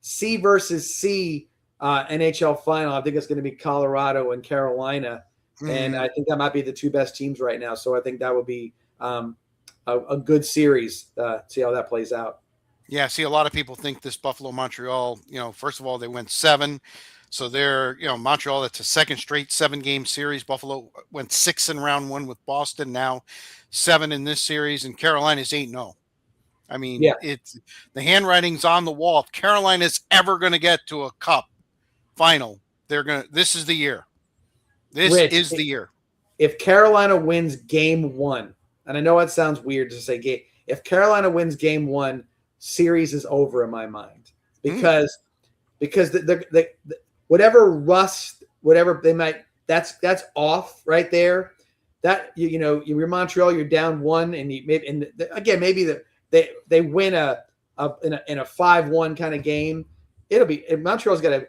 Speaker 2: C versus C NHL final. I think it's going to be Colorado and Carolina, and I think that might be the two best teams right now. So I think that would be a good series. See how that plays out.
Speaker 1: Yeah, see, a lot of people think this Buffalo Montreal, first of all, they went 7. So they're, Montreal, that's a second straight 7-game series. Buffalo went 6 in round 1 with Boston, now 7 in this series, and Carolina's 8-0. I mean,
Speaker 2: Yeah.
Speaker 1: it's the handwriting's on the wall. If Carolina's ever going to get to a cup final, this is the year. This is the year.
Speaker 2: If Carolina wins game 1, and I know it sounds weird to say game, if Carolina wins game 1, series is over in my mind because the whatever rust, whatever they might, that's off right there. That you're Montreal, you're down 1, and maybe they win in a 5-1 kind of game. Montreal's got to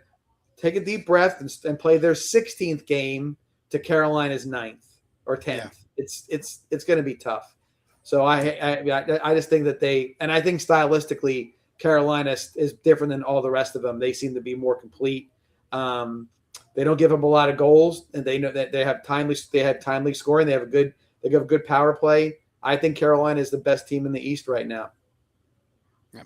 Speaker 2: take a deep breath and play their 16th game to Carolina's 9th or 10th. Yeah. It's going to be tough. So I just think that I think stylistically Carolina is different than all the rest of them. They seem to be more complete. They don't give up a lot of goals, and they know that they have timely scoring. They have a good power play. I think Carolina is the best team in the East right now.
Speaker 1: Yeah.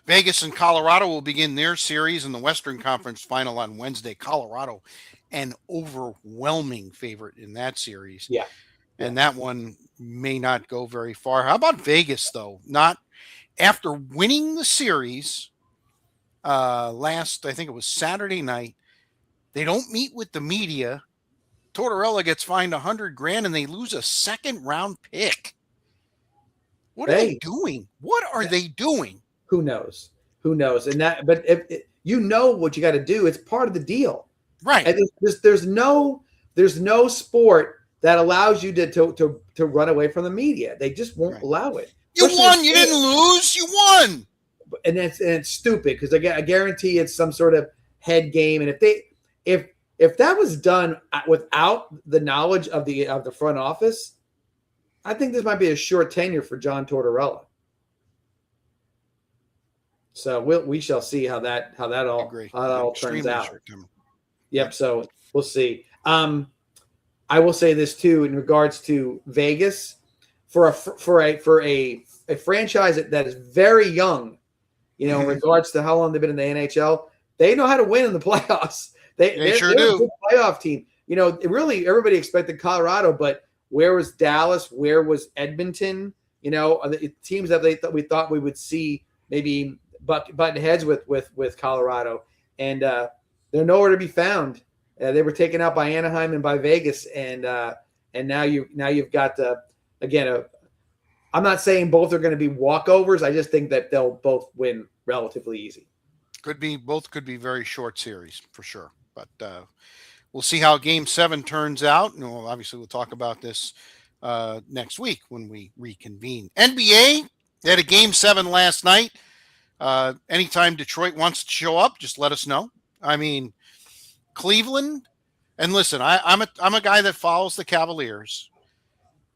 Speaker 1: Vegas and Colorado will begin their series in the Western Conference final on Wednesday. Colorado, an overwhelming favorite in that series.
Speaker 2: Yeah.
Speaker 1: And that one may not go very far. How about Vegas, though? Not after winning the series I think it was Saturday night. They don't meet with the media. Tortorella gets fined $100,000 and they lose a second-round pick. What are they doing? What are they doing?
Speaker 2: Who knows? But if you know what you got to do, it's part of the deal,
Speaker 1: right?
Speaker 2: And there's no sport that allows you to run away from the media. They just won't allow it.
Speaker 1: You won. You didn't lose. You won.
Speaker 2: And it's stupid because I guarantee it's some sort of head game. And if that was done without the knowledge of the front office, I think this might be a short tenure for John Tortorella. So we shall see how that all turns out. Yep. So we'll see. I will say this too in regards to Vegas, for a franchise that is very young, in regards to how long they've been in the NHL, they know how to win in the playoffs. They sure do. A good playoff team. Really everybody expected Colorado, but where was Dallas? Where was Edmonton? The teams that we thought we would see maybe button heads with Colorado, and they're nowhere to be found. They were taken out by Anaheim and by Vegas, and now you've got again. I'm not saying both are going to be walkovers. I just think that they'll both win relatively easy.
Speaker 1: Both could be very short series for sure, but we'll see how Game 7 turns out. And obviously we'll talk about this next week when we reconvene. NBA, they had a Game 7 last night. Anytime Detroit wants to show up, just let us know. I mean, Cleveland, and listen, I'm a guy that follows the Cavaliers,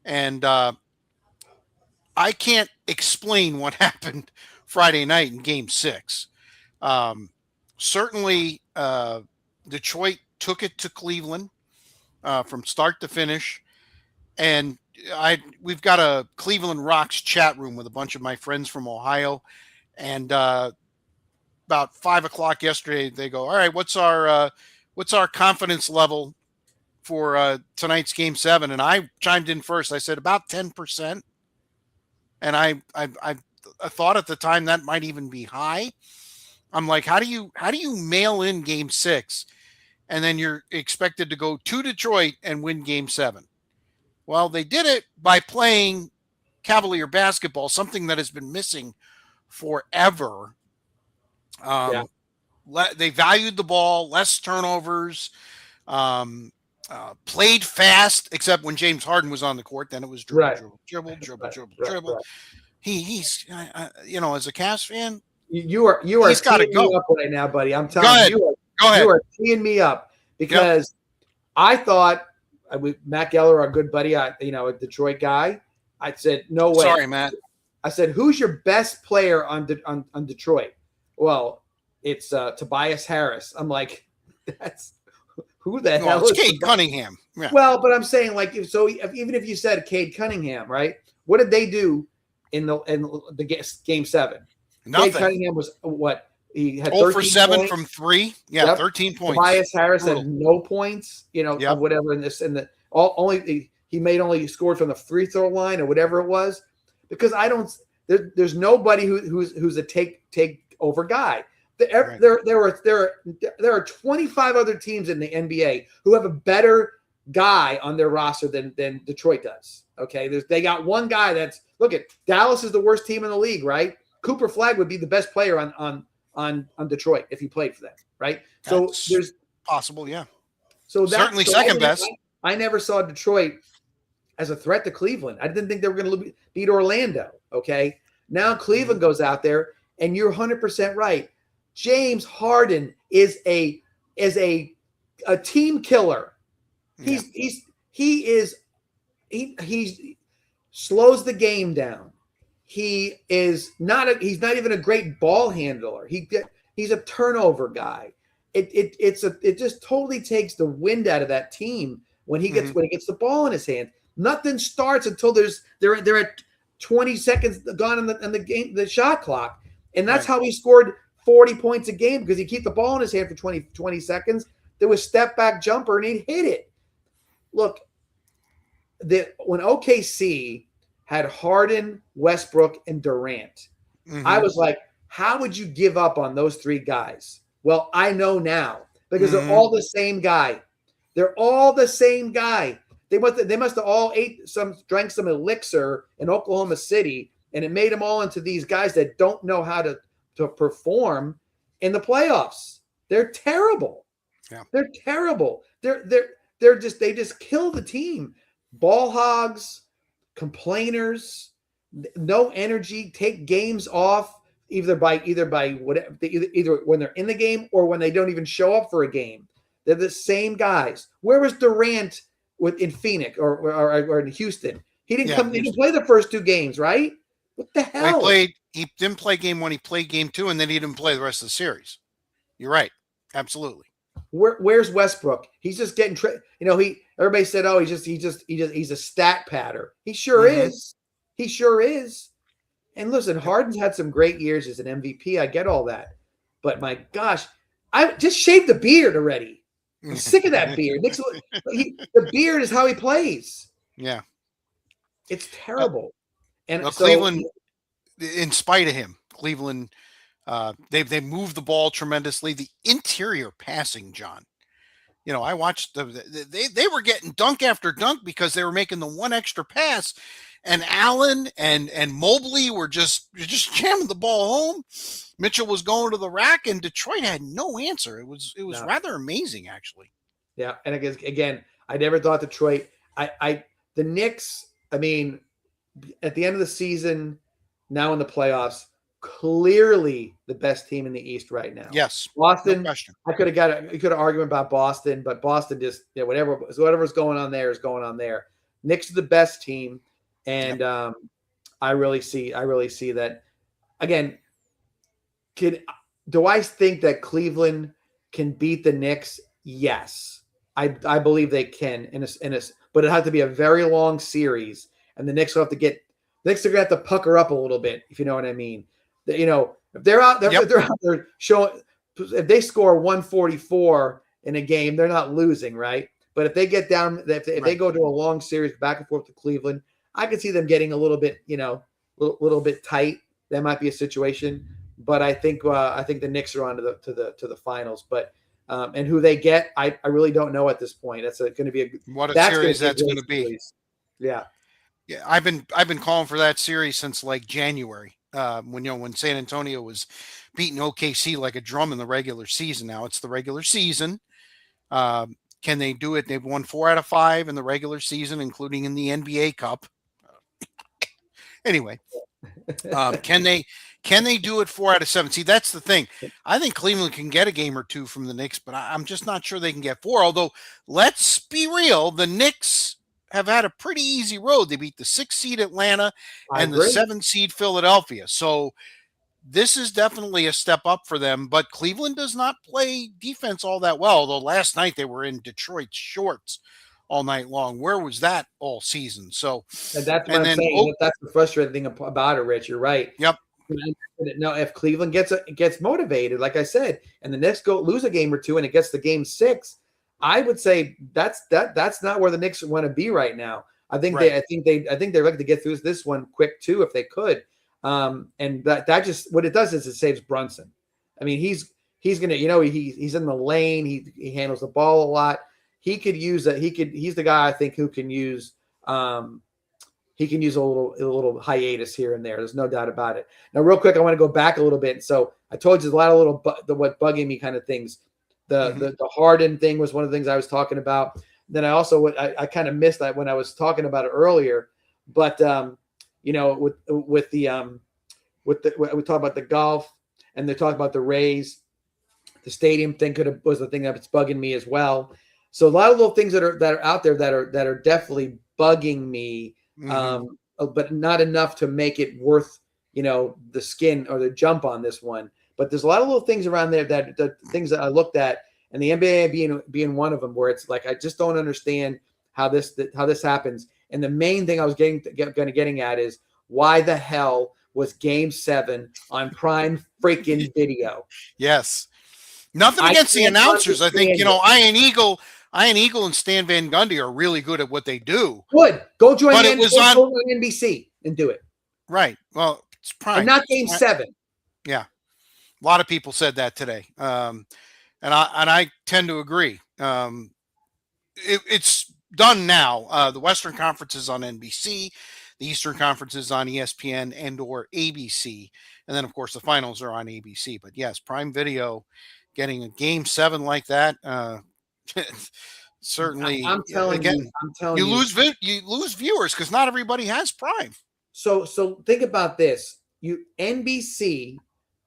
Speaker 1: and I can't explain what happened Friday night in Game 6. Certainly, Detroit took it to Cleveland from start to finish, and we've got a Cleveland Rocks chat room with a bunch of my friends from Ohio, and about 5:00 yesterday, they go, "All right, what's our confidence level for tonight's Game 7?" And I chimed in first. I said about 10%, and I thought at the time that might even be high. I'm like, how do you mail in Game 6, and then you're expected to go to Detroit and win Game 7? Well, they did it by playing Cavalier basketball, something that has been missing forever. They valued the ball, less turnovers, played fast, except when James Harden was on the court. Then it was dribble. Right. He's as a Cavs fan,
Speaker 2: you are teeing me up right now, buddy. I'm telling you,
Speaker 1: go ahead.
Speaker 2: You are teeing me up because I thought Matt Geller, our good buddy, a Detroit guy. I said, no way.
Speaker 1: Sorry, Matt.
Speaker 2: I said, who's your best player on Detroit? Well, it's Tobias Harris. I'm like, that's who the
Speaker 1: Well,
Speaker 2: hell
Speaker 1: it's
Speaker 2: is
Speaker 1: Cade Cunningham. Yeah.
Speaker 2: Well, but I'm saying like even if you said Cade Cunningham, right? What did they do in the game 7?
Speaker 1: Nothing.
Speaker 2: Cade Cunningham was what? He had
Speaker 1: 0 for
Speaker 2: 13
Speaker 1: 7
Speaker 2: points.
Speaker 1: from 3. Yeah,
Speaker 2: Yep.
Speaker 1: 13 points.
Speaker 2: Tobias Harris
Speaker 1: Brutal.
Speaker 2: had no points,
Speaker 1: Yep.
Speaker 2: whatever he scored from the free throw line or whatever it was. Because there's nobody who's a take over guy.
Speaker 1: Right.
Speaker 2: There are 25 other teams in the NBA who have a better guy on their roster than Detroit does. Okay, they got one guy that's look at Dallas is the worst team in the league, right? Cooper Flagg would be the best player on Detroit if he played for them, right?
Speaker 1: That's
Speaker 2: so there's
Speaker 1: possible, yeah.
Speaker 2: So
Speaker 1: Certainly second best.
Speaker 2: I never saw Detroit as a threat to Cleveland. I didn't think they were going to beat Orlando. Okay, now Cleveland goes out there, and you're 100% right. James Harden is a team killer. He slows the game down. He's not even a great ball handler. He's a turnover guy. It just totally takes the wind out of that team when he gets the ball in his hand. Nothing starts until they're at 20 seconds gone in the game, the shot clock, and that's how he scored 40 points a game because he kept the ball in his hand for 20 seconds. There was step back jumper and he'd hit it. Look, when OKC had Harden, Westbrook, and Durant, I was like, how would you give up on those 3 guys? Well, I know now because they're all the same guy. They're all the same guy. They must have all drank some elixir in Oklahoma City, and it made them all into these guys that don't know how to perform in the playoffs. They're terrible.
Speaker 1: Yeah.
Speaker 2: They're terrible. They just kill the team. Ball hogs, complainers, no energy, take games off either by whatever, either when they're in the game or when they don't even show up for a game. They're the same guys. Where was Durant in Phoenix or in Houston? He didn't come. He didn't play the first 2 games, right? What the hell?
Speaker 1: He didn't play game 1. He played game 2, and then he didn't play the rest of the series. You're right. Absolutely.
Speaker 2: Where's Westbrook? He's just getting everybody said, oh, he's a stat patter. He sure is. He sure is. And listen, Harden's had some great years as an MVP. I get all that. But my gosh, I just shaved the beard already. I'm sick of that beard. The beard is how he plays.
Speaker 1: Yeah.
Speaker 2: It's terrible. And so,
Speaker 1: Cleveland, in spite of him, they moved the ball tremendously. The interior passing, John. I watched they were getting dunk after dunk because they were making the one extra pass, and Allen and Mobley were just jamming the ball home. Mitchell was going to the rack, and Detroit had no answer. It was rather amazing, actually.
Speaker 2: Yeah, and again, I never thought Detroit. The Knicks. I mean, at the end of the season, now in the playoffs, clearly the best team in the East right now.
Speaker 1: Yes,
Speaker 2: Boston.
Speaker 1: No question.
Speaker 2: I could have argument about Boston, but Boston just whatever's going on there is going on there. Knicks are the best team, and I really see that. Again, do I think that Cleveland can beat the Knicks? Yes, I believe they can but it has to be a very long series, and the Knicks will have to get. Knicks are gonna have to pucker up a little bit, if you know what I mean. If they're out there, if they're out there showing, if they score 144 in a game, they're not losing, right? But if they get down, if they go to a long series back and forth to Cleveland, I can see them getting a little bit, little bit tight. That might be a situation, but I think the Knicks are on to the finals. But and who they get, I really don't know at this point. That's going to be
Speaker 1: what a series that's going to be.
Speaker 2: Series. Yeah.
Speaker 1: Yeah, I've been calling for that series since like January. When San Antonio was beating OKC like a drum in the regular season. Now it's the regular season. Can they do it? They've won 4 out of 5 in the regular season, including in the NBA Cup. Anyway, can they do it 4 out of 7? See, that's the thing. I think Cleveland can get a game or 2 from the Knicks, but I'm just not sure they can get 4. Although, let's be real, the Knicks have had a pretty easy road. They beat the 6th seed Atlanta
Speaker 2: I
Speaker 1: and the
Speaker 2: agree.
Speaker 1: 7th seed Philadelphia. So this is definitely a step up for them. But Cleveland does not play defense all that well. Although last night they were in Detroit shorts all night long. Where was that all season? So,
Speaker 2: And that's what
Speaker 1: and
Speaker 2: I'm
Speaker 1: then,
Speaker 2: saying. That's the frustrating thing about it, Rich. You're right.
Speaker 1: yep.
Speaker 2: No, if Cleveland gets motivated, like I said, and the Knicks lose a game or two, and it gets to game 6, I would say that's not where the Knicks want to be right now. I think
Speaker 1: Right.
Speaker 2: they'd like to get through this one quick too, if they could. And that just what it does is it saves Brunson. I mean, he's gonna, he's in the lane. He handles the ball a lot. He could use that. He's the guy I think who can use. He can use a little hiatus here and there. There's no doubt about it. Now, real quick, I want to go back a little bit. So I told you there's a lot of what bugging me kind of things. The Harden thing was one of the things I was talking about. Then I also I kind of missed that when I was talking about it earlier. But we talk about the golf and they talk about the Rays. The stadium thing was the thing that's bugging me as well. So a lot of little things that are out there that are definitely bugging me. But not enough to make it worth, the skin or the jump on this one. But there's a lot of little things around there that the things that I looked at, and the NBA being one of them, where it's like I just don't understand how this happens. And the main thing I was getting at is why the hell was Game 7 on Prime freaking Video?
Speaker 1: Yes. Nothing against the announcers. I think, Ian Eagle and Stan Van Gundy are really good at what they do.
Speaker 2: Good. Go join
Speaker 1: But
Speaker 2: the
Speaker 1: it was
Speaker 2: go
Speaker 1: on
Speaker 2: on NBC and do it.
Speaker 1: right. Well, it's Prime.
Speaker 2: And not Game 7.
Speaker 1: Yeah. A lot of people said that today. And I tend to agree. It's done now. The Western Conference is on NBC. The Eastern Conference is on ESPN and or ABC. And then, of course, the finals are on ABC. But yes, Prime Video getting a Game 7 like that, certainly.
Speaker 2: I'm telling
Speaker 1: you lose viewers because not everybody has Prime.
Speaker 2: So think about this. NBC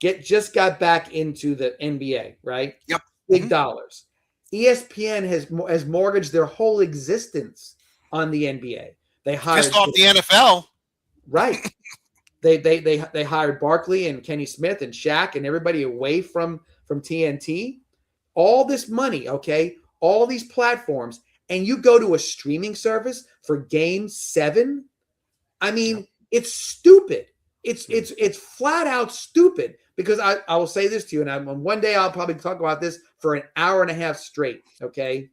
Speaker 2: just got back into the NBA, right?
Speaker 1: Yep.
Speaker 2: Big dollars. ESPN has mortgaged their whole existence on the NBA. They hired
Speaker 1: pissed off the NFL.
Speaker 2: Right. They hired Barkley and Kenny Smith and Shaq and everybody away from TNT. All this money, okay? All these platforms, and you go to a streaming service for Game 7. I mean, it's stupid. It's flat out stupid. Because I will say this to you, and one day I'll probably talk about this for an hour and a half straight, okay?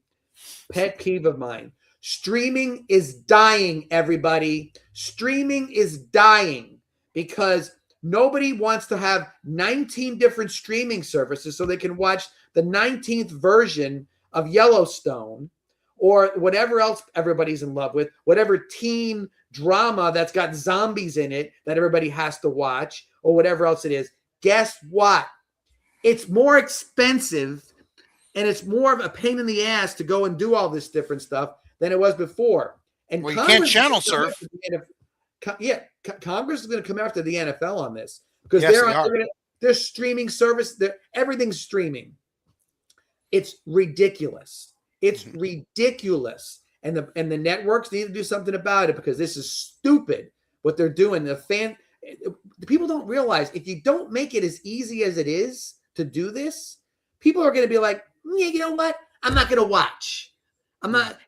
Speaker 2: Pet peeve of mine. Streaming is dying, everybody. Streaming is dying because nobody wants to have 19 different streaming services so they can watch the 19th version of Yellowstone or whatever else everybody's in love with, whatever teen drama that's got zombies in it that everybody has to watch or whatever else it is. Guess what? It's more expensive and it's more of a pain in the ass to go and do all this different stuff than it was before. And
Speaker 1: you can't channel surf.
Speaker 2: Congress is going to come after the NFL on this because
Speaker 1: yes,
Speaker 2: they're streaming service. Everything's streaming. It's ridiculous. It's ridiculous. And the networks need to do something about it because this is stupid what they're doing. The people don't realize if you don't make it as easy as it is to do this, people are going to be like, yeah, you know what? I'm not going to watch.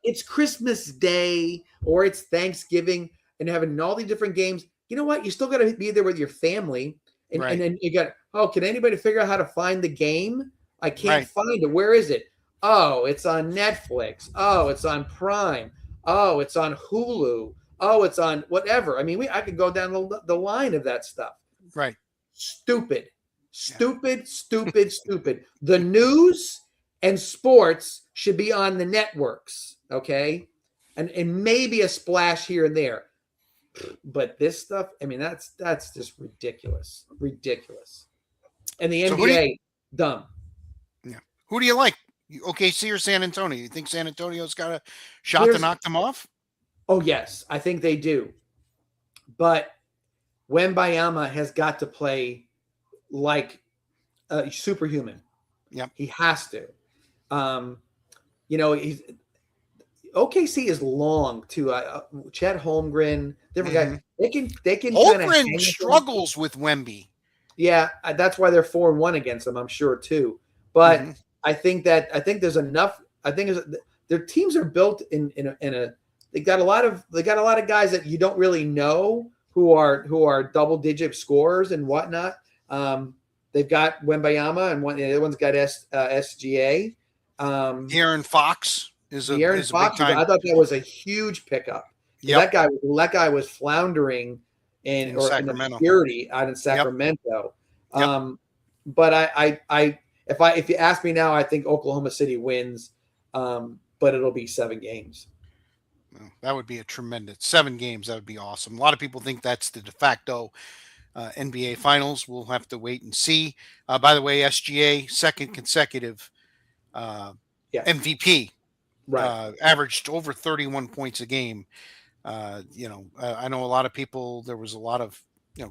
Speaker 2: It's Christmas Day or it's Thanksgiving and having all these different games. You know what? You still got to be there with your family. And then you got, can anybody figure out how to find the game? I can't find it. Where is it? Oh, it's on Netflix. Oh, it's on Prime. Oh, it's on Hulu. Oh, it's on whatever. I mean, I could go down the line of that stuff.
Speaker 1: Right.
Speaker 2: Stupid. The news and sports should be on the networks, okay? And maybe a splash here and there. But this stuff, I mean, that's just ridiculous. Ridiculous. And the NBA, dumb.
Speaker 1: Yeah. Who do you like? OKC or San Antonio? You think San Antonio's got a shot to knock them off?
Speaker 2: Oh, yes. I think they do. But Wembanyama has got to play like a superhuman.
Speaker 1: Yep.
Speaker 2: He has to. OKC is long too. Chet Holmgren, different
Speaker 1: Mhm.
Speaker 2: guys. They can kind of
Speaker 1: Holmgren struggles with Wemby.
Speaker 2: Yeah, that's why they're 4-1 against them. I'm sure too. But
Speaker 1: Mhm.
Speaker 2: I think there's enough. I think their teams are built in a. They got a lot of guys that you don't really know who are double digit scorers and whatnot. They've got Wembayama and the other one's got SGA.
Speaker 1: Aaron Fox is a
Speaker 2: De'Aaron
Speaker 1: big
Speaker 2: Fox,
Speaker 1: time.
Speaker 2: I thought that was a huge pickup because
Speaker 1: Yep.
Speaker 2: that guy was floundering in
Speaker 1: Sacramento.
Speaker 2: obscurity out in Sacramento.
Speaker 1: Yep.
Speaker 2: But if you ask me now, I think Oklahoma City wins, but it'll be 7 games.
Speaker 1: That would be a tremendous 7 games. That would be awesome. A lot of people think that's the de facto NBA Finals. We'll have to wait and see. By the way, SGA second consecutive MVP.
Speaker 2: Right.
Speaker 1: Averaged over 31 points a game. I know a lot of people. There was a lot of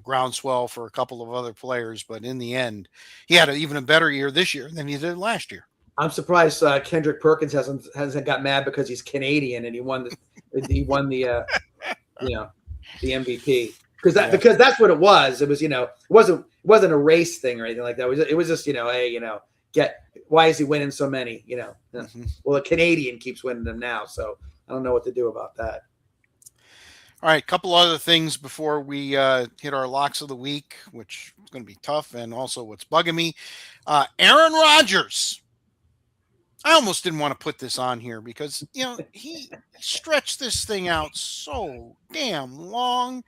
Speaker 1: groundswell for a couple of other players, but in the end, he had even a better year this year than he did last year.
Speaker 2: I'm surprised Kendrick Perkins hasn't got mad because he's Canadian and he won the MVP because that's what it was. It was it wasn't a race thing or anything like that. It was just why is he winning so many?
Speaker 1: Mm-hmm.
Speaker 2: Well, a Canadian keeps winning them now, so I don't know what to do about that.
Speaker 1: All right, a couple other things before we hit our locks of the week, which is going to be tough, and also what's bugging me. Aaron Rodgers. I almost didn't want to put this on here because, he stretched this thing out so damn long.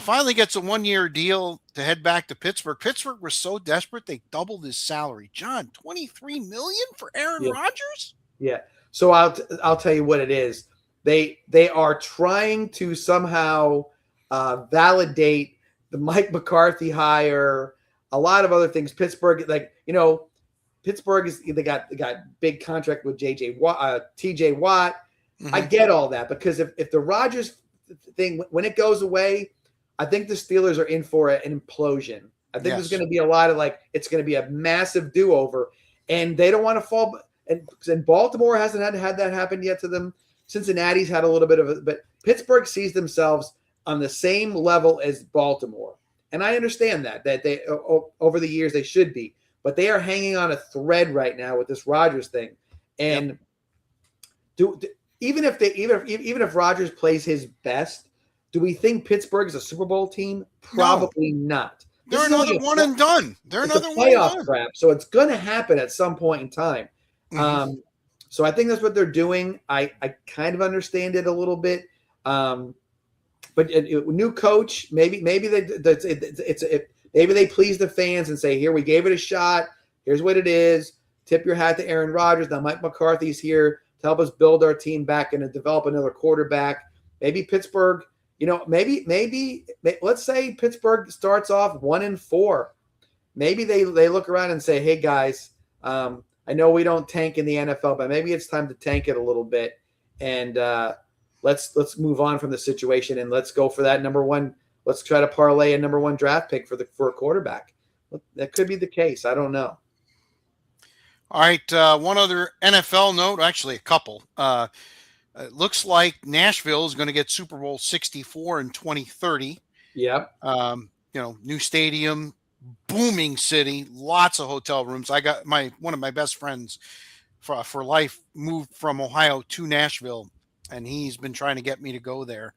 Speaker 1: Finally gets a 1-year deal to head back to Pittsburgh. Pittsburgh was so desperate they doubled his salary. John, $23 million for Aaron Rodgers?
Speaker 2: Yeah. So I'll tell you what it is. They are trying to somehow validate the Mike McCarthy hire, a lot of other things. Pittsburgh, Pittsburgh they got big contract with TJ Watt. Mm-hmm. I get all that because if the Rodgers thing, when it goes away, I think the Steelers are in for an implosion. I think there's going to be a lot of it's going to be a massive do-over, and they don't want to fall. And Baltimore hasn't had that happen yet to them. Cincinnati's had a little bit of it, but Pittsburgh sees themselves on the same level as Baltimore, and I understand that they over the years they should be, but they are hanging on a thread right now with this Rodgers thing, and even if Rodgers plays his best. Do we think Pittsburgh is a Super Bowl team? Probably not.
Speaker 1: They're another one and done. They're another
Speaker 2: playoff crap. So it's going to happen at some point in time. Mm-hmm. So I think that's what they're doing. I kind of understand it a little bit. But new coach, maybe they please the fans and say, here, we gave it a shot. Here's what it is. Tip your hat to Aaron Rodgers. Now Mike McCarthy's here to help us build our team back and to develop another quarterback. Maybe Pittsburgh. Maybe let's say Pittsburgh starts off 1-4. Maybe they look around and say, "Hey guys, I know we don't tank in the NFL, but maybe it's time to tank it a little bit, and let's move on from the situation and let's go for that number one. Let's try to parlay a number 1 draft pick for a quarterback." That could be the case. I don't know.
Speaker 1: All right, one other NFL note, actually a couple. It looks like Nashville is going to get Super Bowl 64 in 2030.
Speaker 2: Yep.
Speaker 1: New stadium, booming city, lots of hotel rooms. I got one of my best friends for life moved from Ohio to Nashville, and he's been trying to get me to go there.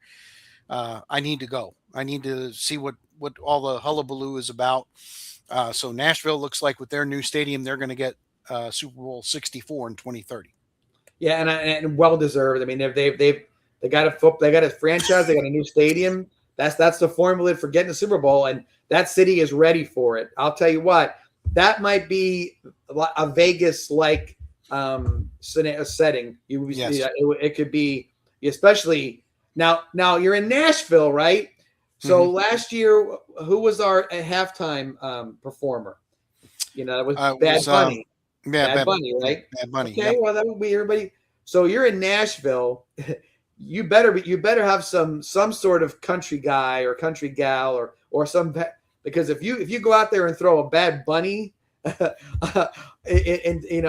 Speaker 1: I need to go. I need to see what all the hullabaloo is about. So Nashville looks like with their new stadium, they're going to get Super Bowl 64 in 2030.
Speaker 2: Yeah, and well deserved. I mean, they got a franchise, they got a new stadium. That's the formula for getting a Super Bowl, and that city is ready for it. I'll tell you what, that might be a Vegas-like setting. It could be, especially now. You're in Nashville, right? So last year, who was our halftime performer? It was Bad Bunny. Bad Bunny, right?
Speaker 1: Bad Bunny.
Speaker 2: Okay, yep. Well, that would be everybody. So you're in Nashville. You better have some sort of country guy or country gal or some, because if you go out there and throw a Bad Bunny in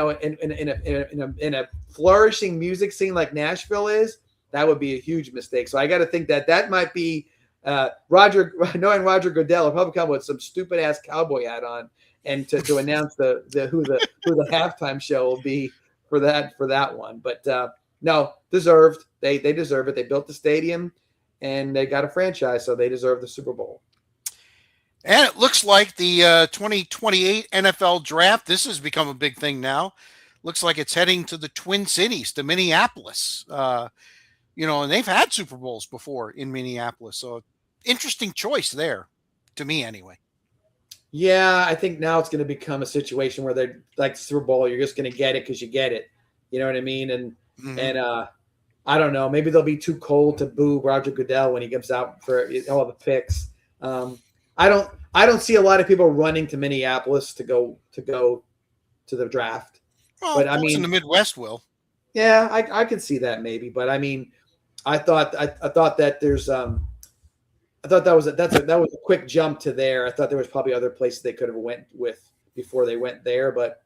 Speaker 2: a flourishing music scene like Nashville is, that would be a huge mistake. So I got to think that might be knowing Roger Goodell will probably come with some stupid ass cowboy hat on and to announce who the halftime show will be for that one. But no, deserved. They deserve it. They built the stadium and they got a franchise, so they deserve the Super Bowl.
Speaker 1: And it looks like the 2028 NFL draft, this has become a big thing now. Looks like it's heading to the Twin Cities, to Minneapolis. And they've had Super Bowls before in Minneapolis. So interesting choice there, to me anyway.
Speaker 2: Yeah, I think now it's going to become a situation where they're like Super Bowl, you're just going to get it because you get it. You know what I mean? And I don't know, maybe they'll be too cold to boo Roger Goodell when he comes out for all the picks. I don't see a lot of people running to Minneapolis to go to the draft.
Speaker 1: Well,
Speaker 2: but I mean,
Speaker 1: in the Midwest will.
Speaker 2: Yeah, I could see that maybe, but I mean, I thought that there's I thought that was a quick jump to there. I thought there was probably other places they could have went with before they went there, but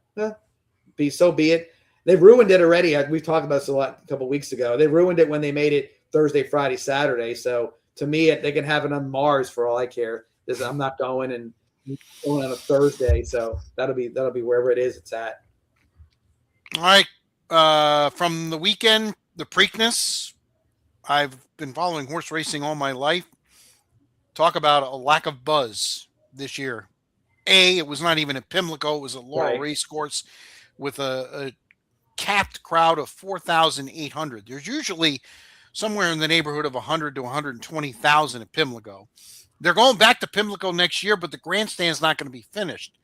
Speaker 2: be it. They've ruined it already. We've talked about this a couple of weeks ago. They ruined it when they made it Thursday, Friday, Saturday. So to me, they can have it on Mars for all I care. I'm not going on a Thursday, so that'll be wherever it is it's at.
Speaker 1: All right. From the weekend, the Preakness. I've been following horse racing all my life. Talk about a lack of buzz this year. It was not even at Pimlico. It was at Laurel Race Course with a capped crowd of 4,800. There's usually somewhere in the neighborhood of 100 to 120,000 at Pimlico. They're going back to Pimlico next year, but the grandstand's not going to be finished.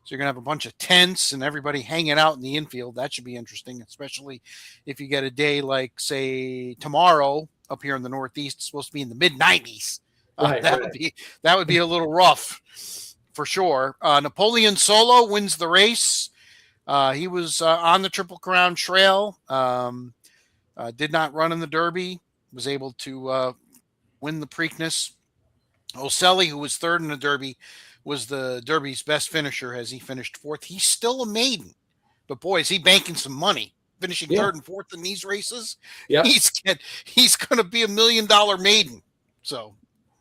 Speaker 1: So you're going to have a bunch of tents and everybody hanging out in the infield. That should be interesting, especially if you get a day like, say, tomorrow up here in the Northeast. It's supposed to be in the mid-90s. That would be a little rough for sure. Napoleon Solo wins the race. He was on the Triple Crown Trail. Did not run in the Derby. Was able to win the Preakness. Oselli, who was third in the Derby, was the Derby's best finisher as he finished fourth. He's still a maiden, but boy, is he banking some money. Finishing third and fourth in these races, he's going to be $1 million maiden. So,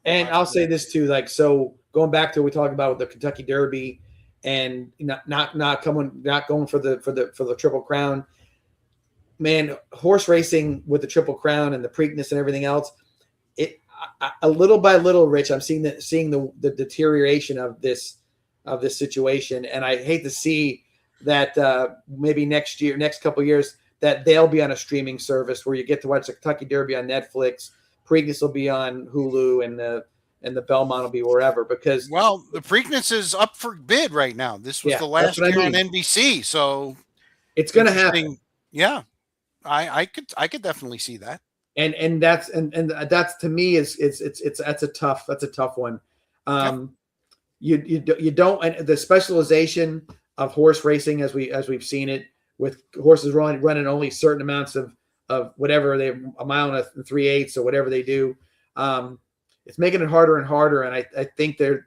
Speaker 2: and I'll say this too, so going back to what we talked about with the Kentucky Derby, and not going for the Triple Crown. Man, horse racing with the Triple Crown and the Preakness and everything else, a little by little, Rich, I'm seeing the deterioration of this situation, and I hate to see that maybe next couple of years that they'll be on a streaming service where you get to watch the Kentucky Derby on Netflix, Preakness will be on Hulu, and the Belmont will be wherever. Because
Speaker 1: the Preakness is up for bid right now. This was the last year on NBC, so
Speaker 2: it's going to happen.
Speaker 1: Yeah, I could definitely see that.
Speaker 2: And that's to me that's a tough one. You don't, and the specialization of horse racing as we've seen it with horses running only certain amounts of whatever a mile and 3/8 or whatever they do. It's making it harder and harder. And I think they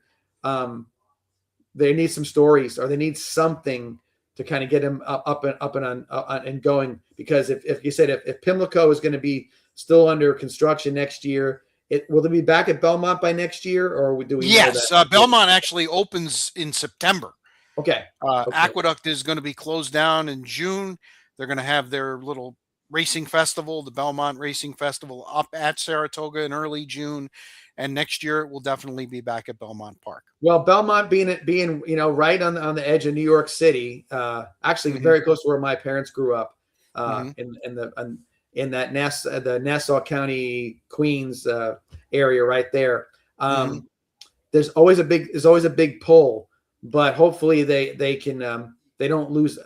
Speaker 2: need some stories, or they need something to kind of get them up and going. Because if you said if Pimlico is going to be still under construction next year, will they be back at Belmont by next year, or do we?
Speaker 1: Yes, Belmont actually opens in September.
Speaker 2: Okay.
Speaker 1: Aqueduct is going to be closed down in June. They're going to have their little racing festival, the Belmont Racing Festival, up at Saratoga in early June, and next year it will definitely be back at Belmont Park. Well,
Speaker 2: Belmont being right on the edge of New York City, actually very close to where my parents grew up, in that the Nassau County, Queens area right there. There's always a big pull, but hopefully they can they don't lose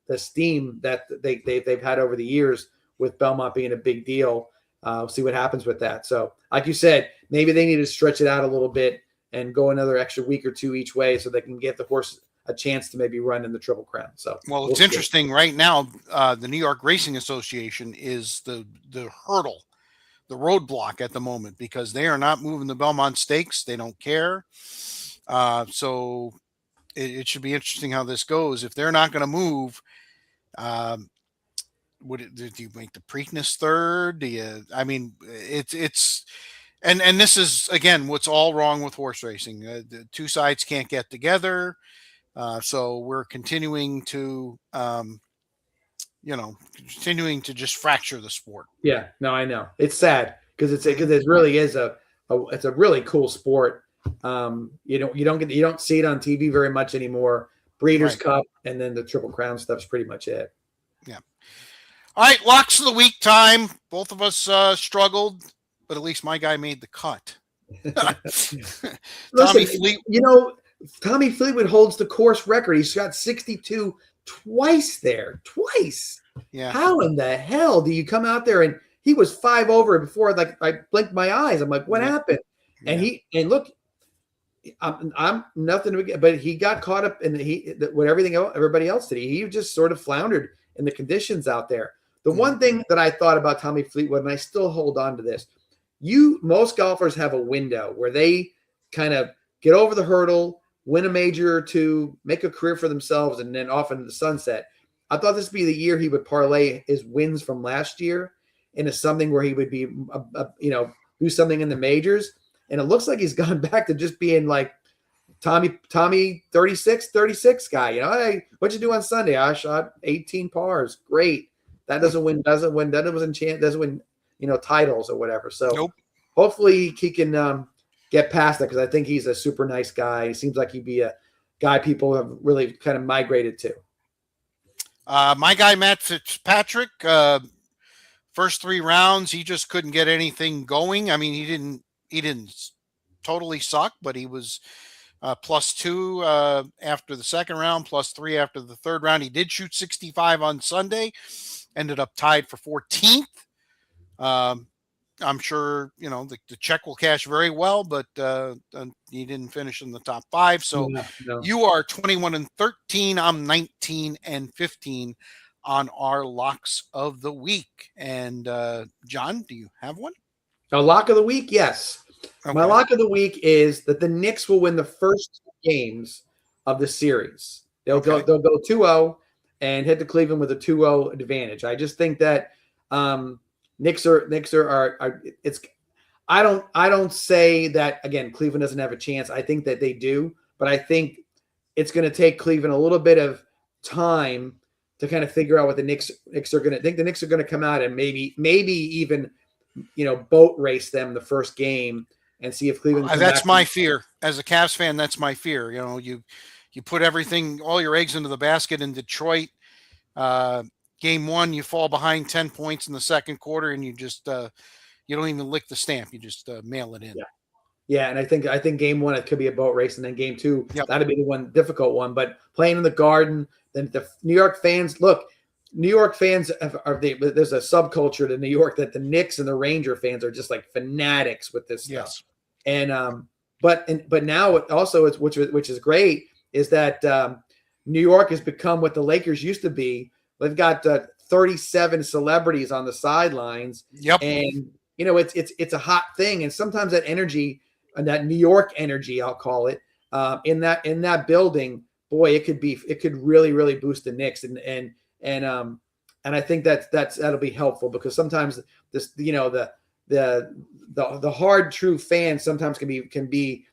Speaker 2: the steam that they've had over the years with Belmont being a big deal. We'll see what happens with that. So, like you said, maybe they need to stretch it out a little bit and go another extra week or two each way so they can get the horse a chance to maybe run in the Triple Crown. So,
Speaker 1: well, it's interesting right now. The New York Racing Association is the hurdle, the roadblock at the moment, because they are not moving the Belmont Stakes. They don't care. So it should be interesting how this goes. If they're not going to move, um, do you make the Preakness third? Do you? I mean, it's and this is again what's all wrong with horse racing. The two sides can't get together, so we're continuing to continuing to just fracture the sport.
Speaker 2: Yeah, no, I know. It's sad because it really is it's a really cool sport. You don't see it on TV very much anymore. Breeders'
Speaker 1: Right.
Speaker 2: Cup and then the Triple Crown stuff's pretty much it.
Speaker 1: Yeah. All right, locks of the week time. Both of us struggled, but at least my guy made the cut.
Speaker 2: Listen,
Speaker 1: Fleet.
Speaker 2: Tommy Fleetwood holds the course record. He's got 62 twice there. Twice.
Speaker 1: Yeah.
Speaker 2: How in the hell do you come out there and he was 5 over before like I blinked my eyes. I'm like, what happened? And look, I'm nothing to get, but he got caught up in what everybody else did. He just sort of floundered in the conditions out there. The one thing that I thought about Tommy Fleetwood, and I still hold on to this, most golfers have a window where they kind of get over the hurdle, win a major or two, make a career for themselves, and then off into the sunset. I thought this would be the year he would parlay his wins from last year into something where he would be, do something in the majors. And it looks like he's gone back to just being like Tommy 36 guy. Hey, what'd you do on Sunday? I shot 18 pars. Great. That doesn't win titles or whatever. So Hopefully he can get past that because I think he's a super nice guy. He seems like he'd be a guy people have really kind of migrated to.
Speaker 1: My guy, Matt Fitzpatrick, first 3 rounds, he just couldn't get anything going. I mean, he didn't totally suck, but he was +2 after the second round, +3 after the third round. He did shoot 65 on Sunday, ended up tied for 14th. I'm sure, the check will cash very well, but he didn't finish in the top 5. So You are 21-13. I'm 19-15 on our locks of the week. And John, do you have one?
Speaker 2: A lock of the week? Yes. Okay. My lock of the week is that the Knicks will win the first 2 games of the series. They'll go 2-0 and hit the Cleveland with a 2-0 advantage. I just think that Knicks are it's I don't say that again Cleveland doesn't have a chance. I think that they do, but I think it's going to take Cleveland a little bit of time to kind of figure out what the Knicks are going to think. The Knicks are going to come out and maybe even boat race them the first game and see if Cleveland
Speaker 1: that's my fear. As a Cavs fan, that's my fear. You put all your eggs into the basket in Detroit. Game 1, you fall behind 10 points in the second quarter, and you just you don't even lick the stamp. You just mail it in.
Speaker 2: Yeah, and I think game 1 it could be a boat race, and then game 2 that'd be the difficult one. But playing in the Garden, then the New York fans look. New York fans there's a subculture to New York that the Knicks and the Ranger fans are just like fanatics with this stuff. And but now it also is which is great is that New York has become what the Lakers used to be. They've got 37 celebrities on the sidelines.
Speaker 1: Yep.
Speaker 2: And it's a hot thing. And sometimes that energy and that New York energy, I'll call it, in that building, boy, it could really, really boost the Knicks. And I think that'll be helpful because sometimes this, the hard true fans sometimes can be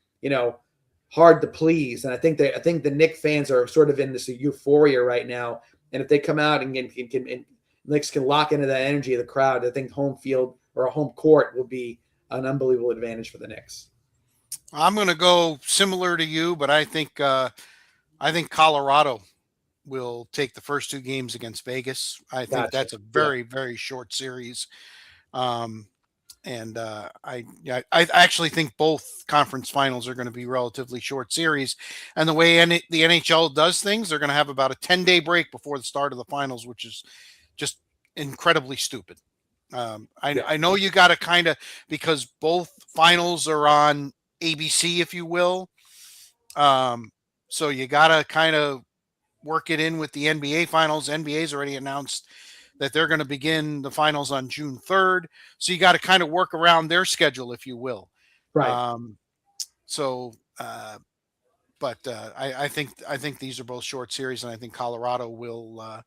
Speaker 2: hard to please. And I think the Knicks fans are sort of in this euphoria right now. And if they come out and Knicks can lock into that energy of the crowd, I think home field or a home court will be an unbelievable advantage for the Knicks.
Speaker 1: I'm going to go similar to you, but I think Colorado will take the first 2 games against Vegas. I think that's a very, very short series. And I actually think both conference finals are going to be relatively short series. And the way the NHL does things, they're going to have about a 10-day break before the start of the finals, which is just incredibly stupid. I know you got to kind of, because both finals are on ABC, if you will. So you got to kind of work it in with the NBA finals. NBA's already announced that they're going to begin the finals on June 3rd. So you got to kind of work around their schedule, if you will.
Speaker 2: Right.
Speaker 1: but I think these are both short series, and I think Colorado will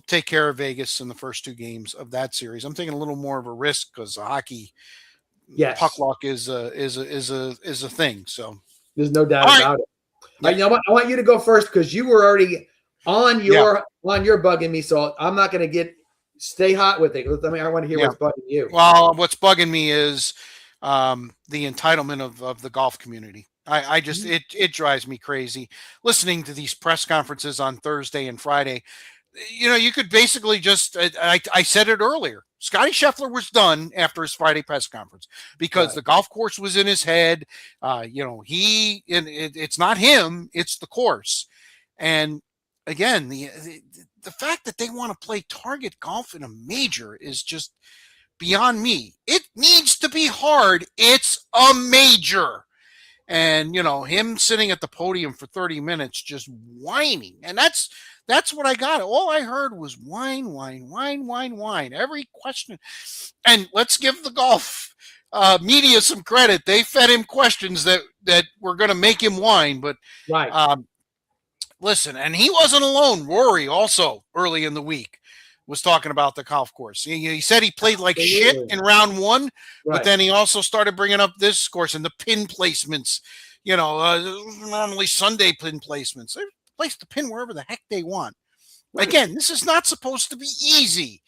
Speaker 1: take care of Vegas in the first two games of that series. I'm taking a little more of a risk because hockey puck
Speaker 2: Yes,
Speaker 1: luck is a thing. So
Speaker 2: there's no doubt
Speaker 1: all right,
Speaker 2: about it.
Speaker 1: yeah,
Speaker 2: You know what? I want you to go first because you were already on
Speaker 1: yeah,
Speaker 2: your bugging me. So I'm not going to stay hot with it. I mean, I want to hear
Speaker 1: yeah.
Speaker 2: what's bugging you.
Speaker 1: Well, what's bugging me is the entitlement of the golf community. I just
Speaker 2: Mhm.
Speaker 1: it drives me crazy listening to these press conferences on Thursday and Friday. You could basically just I said it earlier. Scotty Scheffler was done after his Friday press conference because
Speaker 2: Right.
Speaker 1: the golf course was in his head. It's not him; it's the course. And again, the fact that they want to play target golf in a major is just beyond me. It needs to be hard. It's a major. And him sitting at the podium for 30 minutes just whining. And that's what I got. All I heard was whine, whine, whine, whine, whine. Every question. And let's give the golf media some credit. They fed him questions that were going to make him whine. But
Speaker 2: Right.
Speaker 1: listen, and he wasn't alone. Rory also early in the week was talking about the golf course. He said he played like shit
Speaker 2: Absolutely.
Speaker 1: in round one, but
Speaker 2: Right.
Speaker 1: then he also started bringing up this course and the pin placements. Normally Sunday pin placements. They place the pin wherever the heck they want.
Speaker 2: Right.
Speaker 1: Again, this is not supposed to be easy,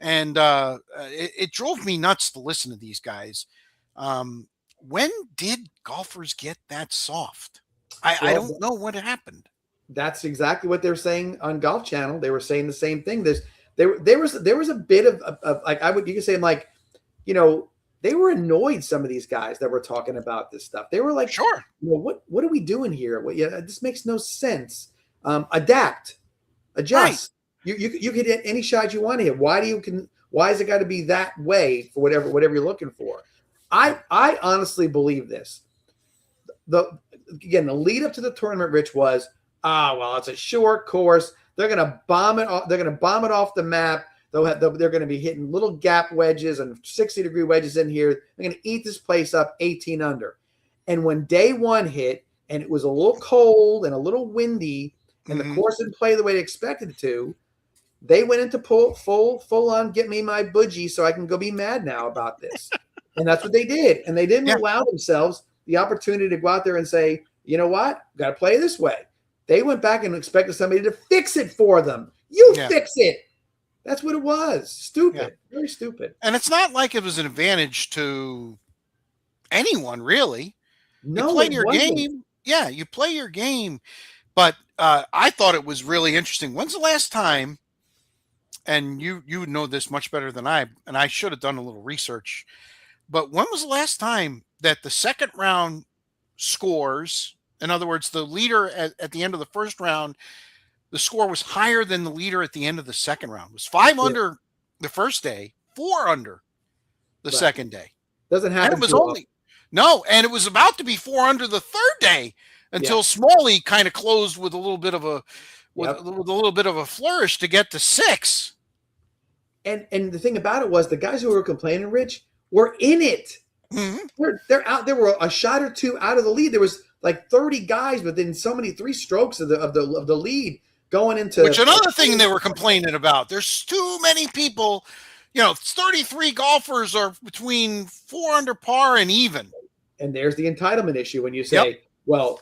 Speaker 1: and it drove me nuts to listen to these guys. When did golfers get that soft? I
Speaker 2: Well,
Speaker 1: don't know what happened.
Speaker 2: that's exactly what they're saying on Golf Channel. They were saying the same thing. There was a bit of like you could say like, they were annoyed. Some of these guys that were talking about this stuff, they were like,
Speaker 1: Sure.
Speaker 2: what are we doing here? This makes no sense. Adapt, adjust. You can hit any shot you want to hit. Why is it got to be that way for whatever you're looking for? I honestly believe this. The lead up to the tournament, Rich, was well, it's a short course. They're gonna bomb it. They're gonna bomb it off the map. They're gonna be hitting little gap wedges and 60-degree wedges in here. They're gonna eat this place up 18 under. And when day one hit, and it was a little cold and a little windy, and the course didn't play the way they expected it to, they went into full on get me my budgie so I can go be mad now about this. And that's what they did. And they didn't allow themselves the opportunity to go out there and say, you know what, got to play this way. They went back and expected somebody to fix it for them. Fix it. That's what it was. Stupid. Very stupid.
Speaker 1: And it's not like it was an advantage to anyone, really.
Speaker 2: No,
Speaker 1: you play
Speaker 2: it
Speaker 1: your
Speaker 2: wasn't.
Speaker 1: game. Yeah, you play your game. But I thought it was really interesting. When's the last time, and you would know this much better than and I should have done a little research, but when was the last time that the second round scores, in other words, the leader at the end of the first round, the score was higher than the leader at the end of the second round? It was 5 under the first day, 4 under the second day.
Speaker 2: Doesn't happen.
Speaker 1: And it was and it was about to be 4 under the third day until Smalley kind of closed with a little bit of a flourish to get to 6.
Speaker 2: And the thing about it was the guys who were complaining, Rich, were in it.
Speaker 1: Mm-hmm.
Speaker 2: They're out. There were a shot or two out of the lead. There was like 30 guys within 3 strokes of the lead going into.
Speaker 1: Which another thing they were complaining about. There's too many people. 33 golfers are between 4 under par and even.
Speaker 2: And there's the entitlement issue when you say, well,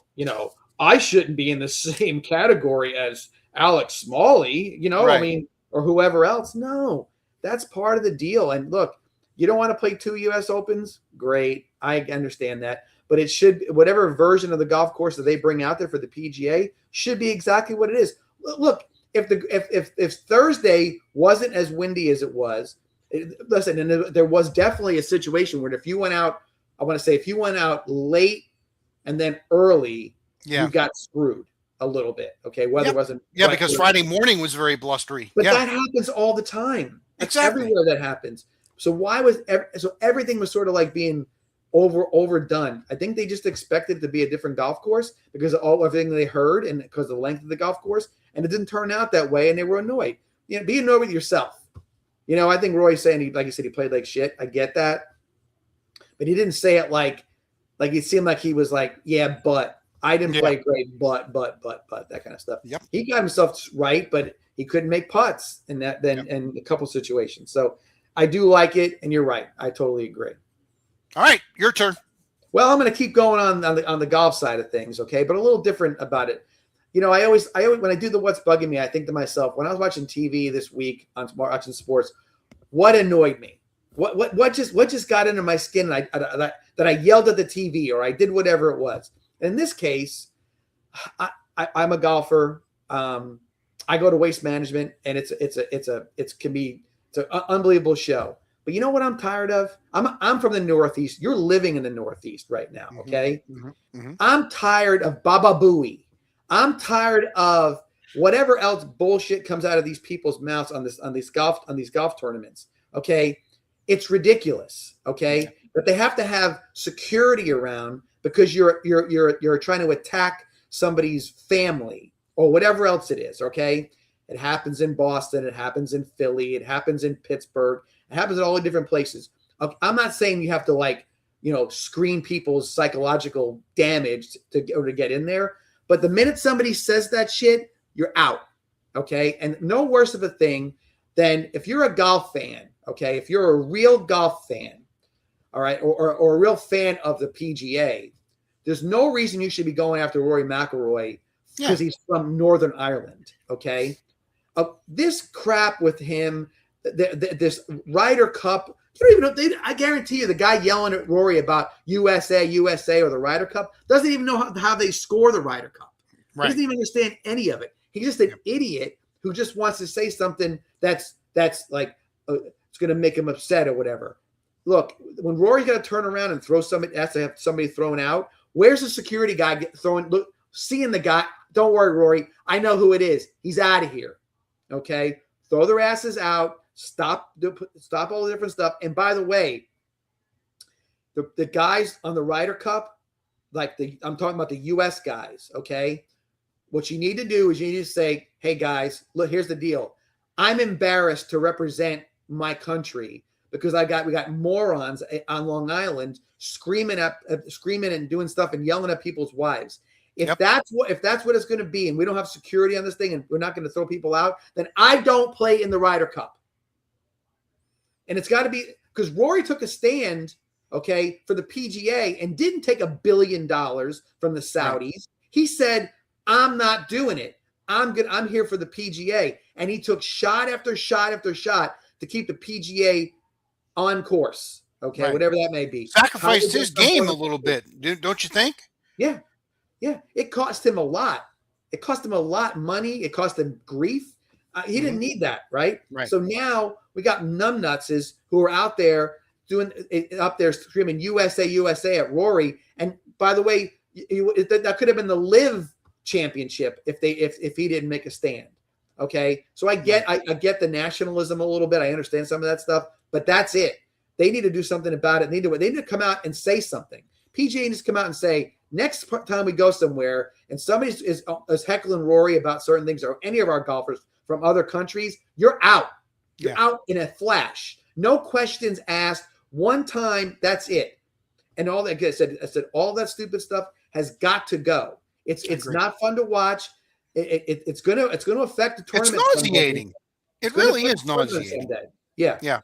Speaker 2: I shouldn't be in the same category as Alex Smalley,
Speaker 1: Right.
Speaker 2: I mean, or whoever else. No, that's part of the deal. And look, you don't want to play 2 U.S. Opens? Great. I understand that. But it should, whatever version of the golf course that they bring out there for the PGA should be exactly what it is. Look, if Thursday wasn't as windy as it was, listen, and there was definitely a situation where if you went out, I want to say if you went out late and then early, you got screwed a little bit. Okay. Weather wasn't.
Speaker 1: Yeah, because Friday morning was very blustery.
Speaker 2: But that happens all the time.
Speaker 1: Exactly.
Speaker 2: Everywhere that happens. So everything was sort of like being overdone. I think they just expected it to be a different golf course because of everything they heard and because of the length of the golf course. And it didn't turn out that way. And they were annoyed. Be annoyed with yourself. I think Roy's saying, like you said, he played like shit. I get that. But he didn't say it like Like it seemed like he was like, yeah, but I didn't
Speaker 1: Yeah.
Speaker 2: play great, but that kind of stuff.
Speaker 1: Yep.
Speaker 2: He got himself right, but he couldn't make putts in in a couple situations. So I do like it, and you're right. I totally agree.
Speaker 1: All right, your turn.
Speaker 2: Well, I'm going to keep going on the golf side of things, okay, but a little different about it. You know, I always when I do the what's bugging me, I think to myself, when I was watching TV this week on watching sports, what annoyed me? What just got into my skin that I yelled at the TV or I did whatever it was. In this case, I'm a golfer. I go to Waste Management, and it's an unbelievable show. But you know what I'm tired of? I'm from the Northeast. You're living in the Northeast right now, okay? I'm tired of Baba Booey. I'm tired of whatever else bullshit comes out of these people's mouths on these golf tournaments. Okay, it's ridiculous. Okay, but they have to have security around because you're trying to attack somebody's family or whatever else it is. Okay, it happens in Boston. It happens in Philly. It happens in Pittsburgh. It happens in all the different places. I'm not saying you have to screen people's psychological damage to get in there. But the minute somebody says that shit, you're out, okay? And no worse of a thing than if you're a golf fan, okay? If you're a real golf fan, all right, or a real fan of the PGA, there's no reason you should be going after Rory McIlroy because he's from Northern Ireland, okay? This crap with him, this Ryder Cup, you don't even know. I guarantee you the guy yelling at Rory about USA, or the Ryder Cup doesn't even know how they score the Ryder Cup. Right. He doesn't even understand any of it. He's just an idiot who just wants to say something that's like it's going to make him upset or whatever. Look, when Rory's got to turn around and throw somebody, has to have somebody thrown out. Where's the security guy seeing the guy? Don't worry, Rory. I know who it is. He's out of here. Okay, throw their asses out. Stop all the different stuff. And by the way, the guys on the Ryder Cup, I'm talking about the U.S. guys, okay? What you need to do is you need to say, hey, guys, look, here's the deal. I'm embarrassed to represent my country because we got morons on Long Island screaming and doing stuff and yelling at people's wives. If that's what it's going to be, and we don't have security on this thing and we're not going to throw people out, then I don't play in the Ryder Cup. And it's got to be because Rory took a stand, okay, for the PGA and didn't take $1 billion from the Saudis. Right. He said, I'm not doing it. I'm here for the PGA. And he took shot after shot after shot to keep the PGA on course. Okay, whatever that may be.
Speaker 1: Sacrificed his game a little bit, don't you think?
Speaker 2: Yeah. Yeah. It cost him a lot. It cost him a lot of money. It cost him grief. He didn't need that, right? So now we got numbnuts who are out there screaming USA at Rory. And by the way, that could have been the Live Championship if he didn't make a stand. Okay, so I get the nationalism a little bit. I understand some of that stuff, but that's it. They need to do something about it. They need to come out and say something. PGA needs to come out and say, next time we go somewhere and somebody is heckling Rory about certain things or any of our golfers from other countries, you're out. You're out in a flash. No questions asked. One time, that's it. And all that I said all that stupid stuff has got to go. It's not fun to watch. It's going to affect the tournament.
Speaker 1: It's nauseating. It really is nauseating.
Speaker 2: Yeah.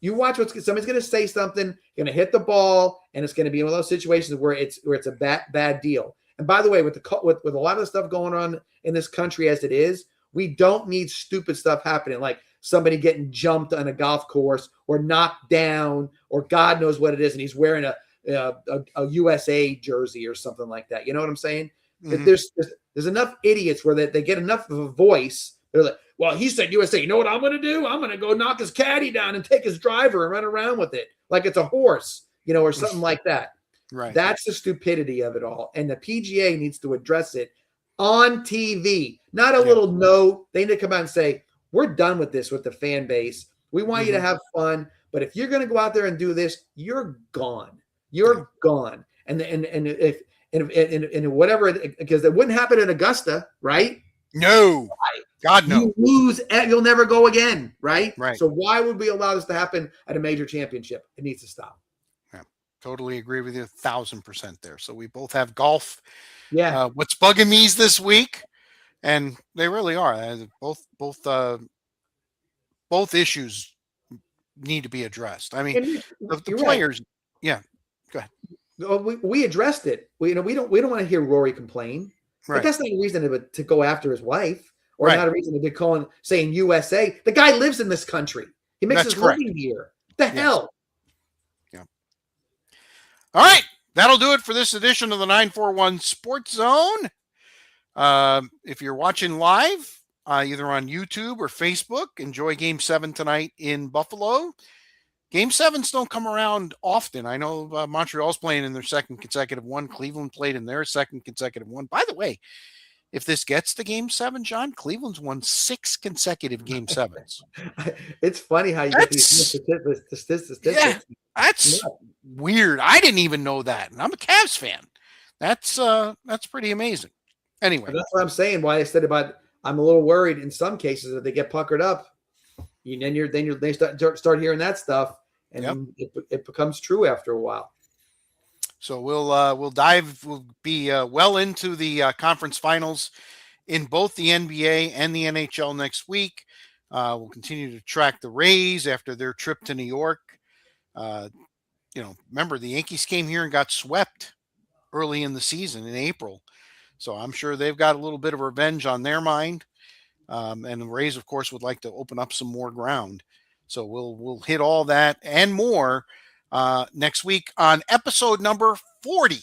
Speaker 2: You watch somebody's going to say something, going to hit the ball, and it's going to be one of those situations where it's a bad deal. And by the way, with a lot of the stuff going on in this country as it is, we don't need stupid stuff happening like somebody getting jumped on a golf course or knocked down or God knows what it is, and he's wearing a USA jersey or something like that. You know what I'm saying? Mm-hmm. There's enough idiots where they get enough of a voice. They're like, well, he said USA. You know what I'm going to do? I'm going to go knock his caddy down and take his driver and run around with it like it's a horse, or something like that.
Speaker 1: Right.
Speaker 2: That's the stupidity of it all. And the PGA needs to address it on TV, not a little note. They need to come out and say, we're done with this with the fan base. We want you to have fun. But if you're going to go out there and do this, you're gone. You're gone. And if whatever, because it wouldn't happen at Augusta, right?
Speaker 1: No. God, no.
Speaker 2: You lose, you'll never go again, right?
Speaker 1: Right.
Speaker 2: So why would we allow this to happen at a major championship? It needs to stop.
Speaker 1: Totally agree with you 1,000% there. So we both have golf.
Speaker 2: Yeah.
Speaker 1: What's bugging me is this week, and they really are. Both issues need to be addressed. I mean,
Speaker 2: And
Speaker 1: the
Speaker 2: you're right.
Speaker 1: players. Yeah, go ahead.
Speaker 2: We addressed it. We don't want to hear Rory complain.
Speaker 1: Right.
Speaker 2: But that's not a reason to go after his wife, or
Speaker 1: Right.
Speaker 2: not a reason to call and saying USA. The guy lives in this country. He makes
Speaker 1: That's
Speaker 2: his
Speaker 1: correct.
Speaker 2: living here. The
Speaker 1: Yes.
Speaker 2: hell.
Speaker 1: Yeah. All right, that'll do it for this edition of the 941 Sports Zone. If you're watching live, either on YouTube or Facebook, enjoy Game 7 tonight in Buffalo. Game 7s don't come around often. I know Montreal's playing in their second consecutive one. Cleveland played in their second consecutive one. By the way, if this gets to Game 7, John, Cleveland's won 6 consecutive Game 7s.
Speaker 2: It's funny how you get these statistics.
Speaker 1: Yeah, that's weird. I didn't even know that, and I'm a Cavs fan. That's pretty amazing. Anyway,
Speaker 2: And that's what I'm saying. Why I said about I'm a little worried in some cases that they get puckered up. They start hearing that stuff, and it becomes true after a while.
Speaker 1: So we'll be well into the conference finals in both the NBA and the NHL next week. We'll continue to track the Rays after their trip to New York. Remember the Yankees came here and got swept early in the season in April. So I'm sure they've got a little bit of revenge on their mind. And the Rays, of course, would like to open up some more ground. So we'll hit all that and more next week on episode number 40.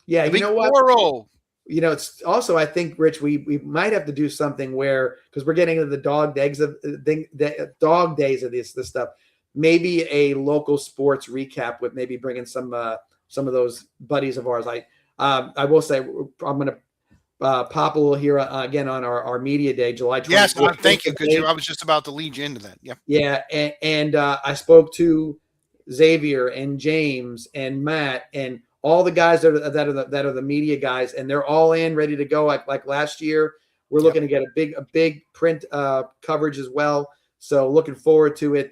Speaker 2: Yeah,
Speaker 1: you know what?
Speaker 2: 4-0. It's also, I think, Rich, we might have to do something where, because we're getting into the dog days of this stuff. Maybe a local sports recap with maybe bringing some of those buddies of ours. I will say I'm going to pop a little here again on our media day, July 24th.
Speaker 1: Yes, thank you, because I was just about to lead you into that. Yep.
Speaker 2: Yeah, and I spoke to Xavier and James and Matt and all the guys that are the media guys, and they're all in, ready to go. Like last year, we're looking to get a big print coverage as well. So looking forward to it,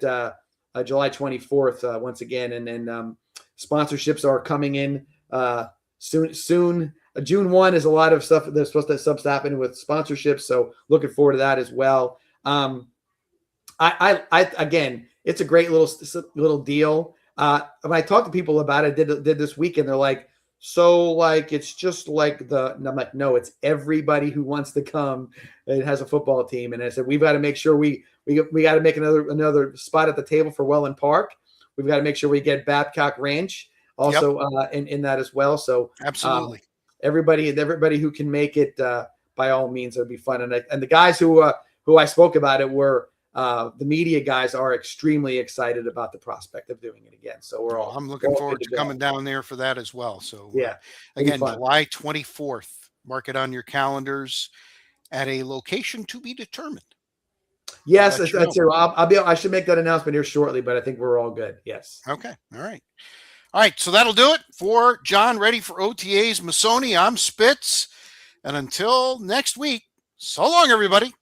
Speaker 2: July 24th once again, and then sponsorships are coming in soon. June 1 is a lot of stuff. There's supposed to have stuff happening with sponsorships, so looking forward to that as well. I again, it's a great little deal. When I talk to people about it, did this weekend, they're like, so like it's just like and I'm like, no, it's everybody who wants to come and has a football team. And I said, we've got to make sure we got to make another spot at the table for Welland Park. We've got to make sure we get Babcock Ranch also in that as well. So
Speaker 1: absolutely.
Speaker 2: Everybody who can make it, by all means, it'll be fun. And the guys who I spoke about it were the media guys are extremely excited about the prospect of doing it again. So
Speaker 1: I'm looking forward to coming down there for that as well. So again, July 24th, mark it on your calendars at a location to be determined.
Speaker 2: Yes, that's it. I should make that announcement here shortly, but I think we're all good. Yes.
Speaker 1: Okay. All right. All right, so that'll do it for John, ready for OTAs. Masoni, I'm Spitz. And until next week, so long, everybody.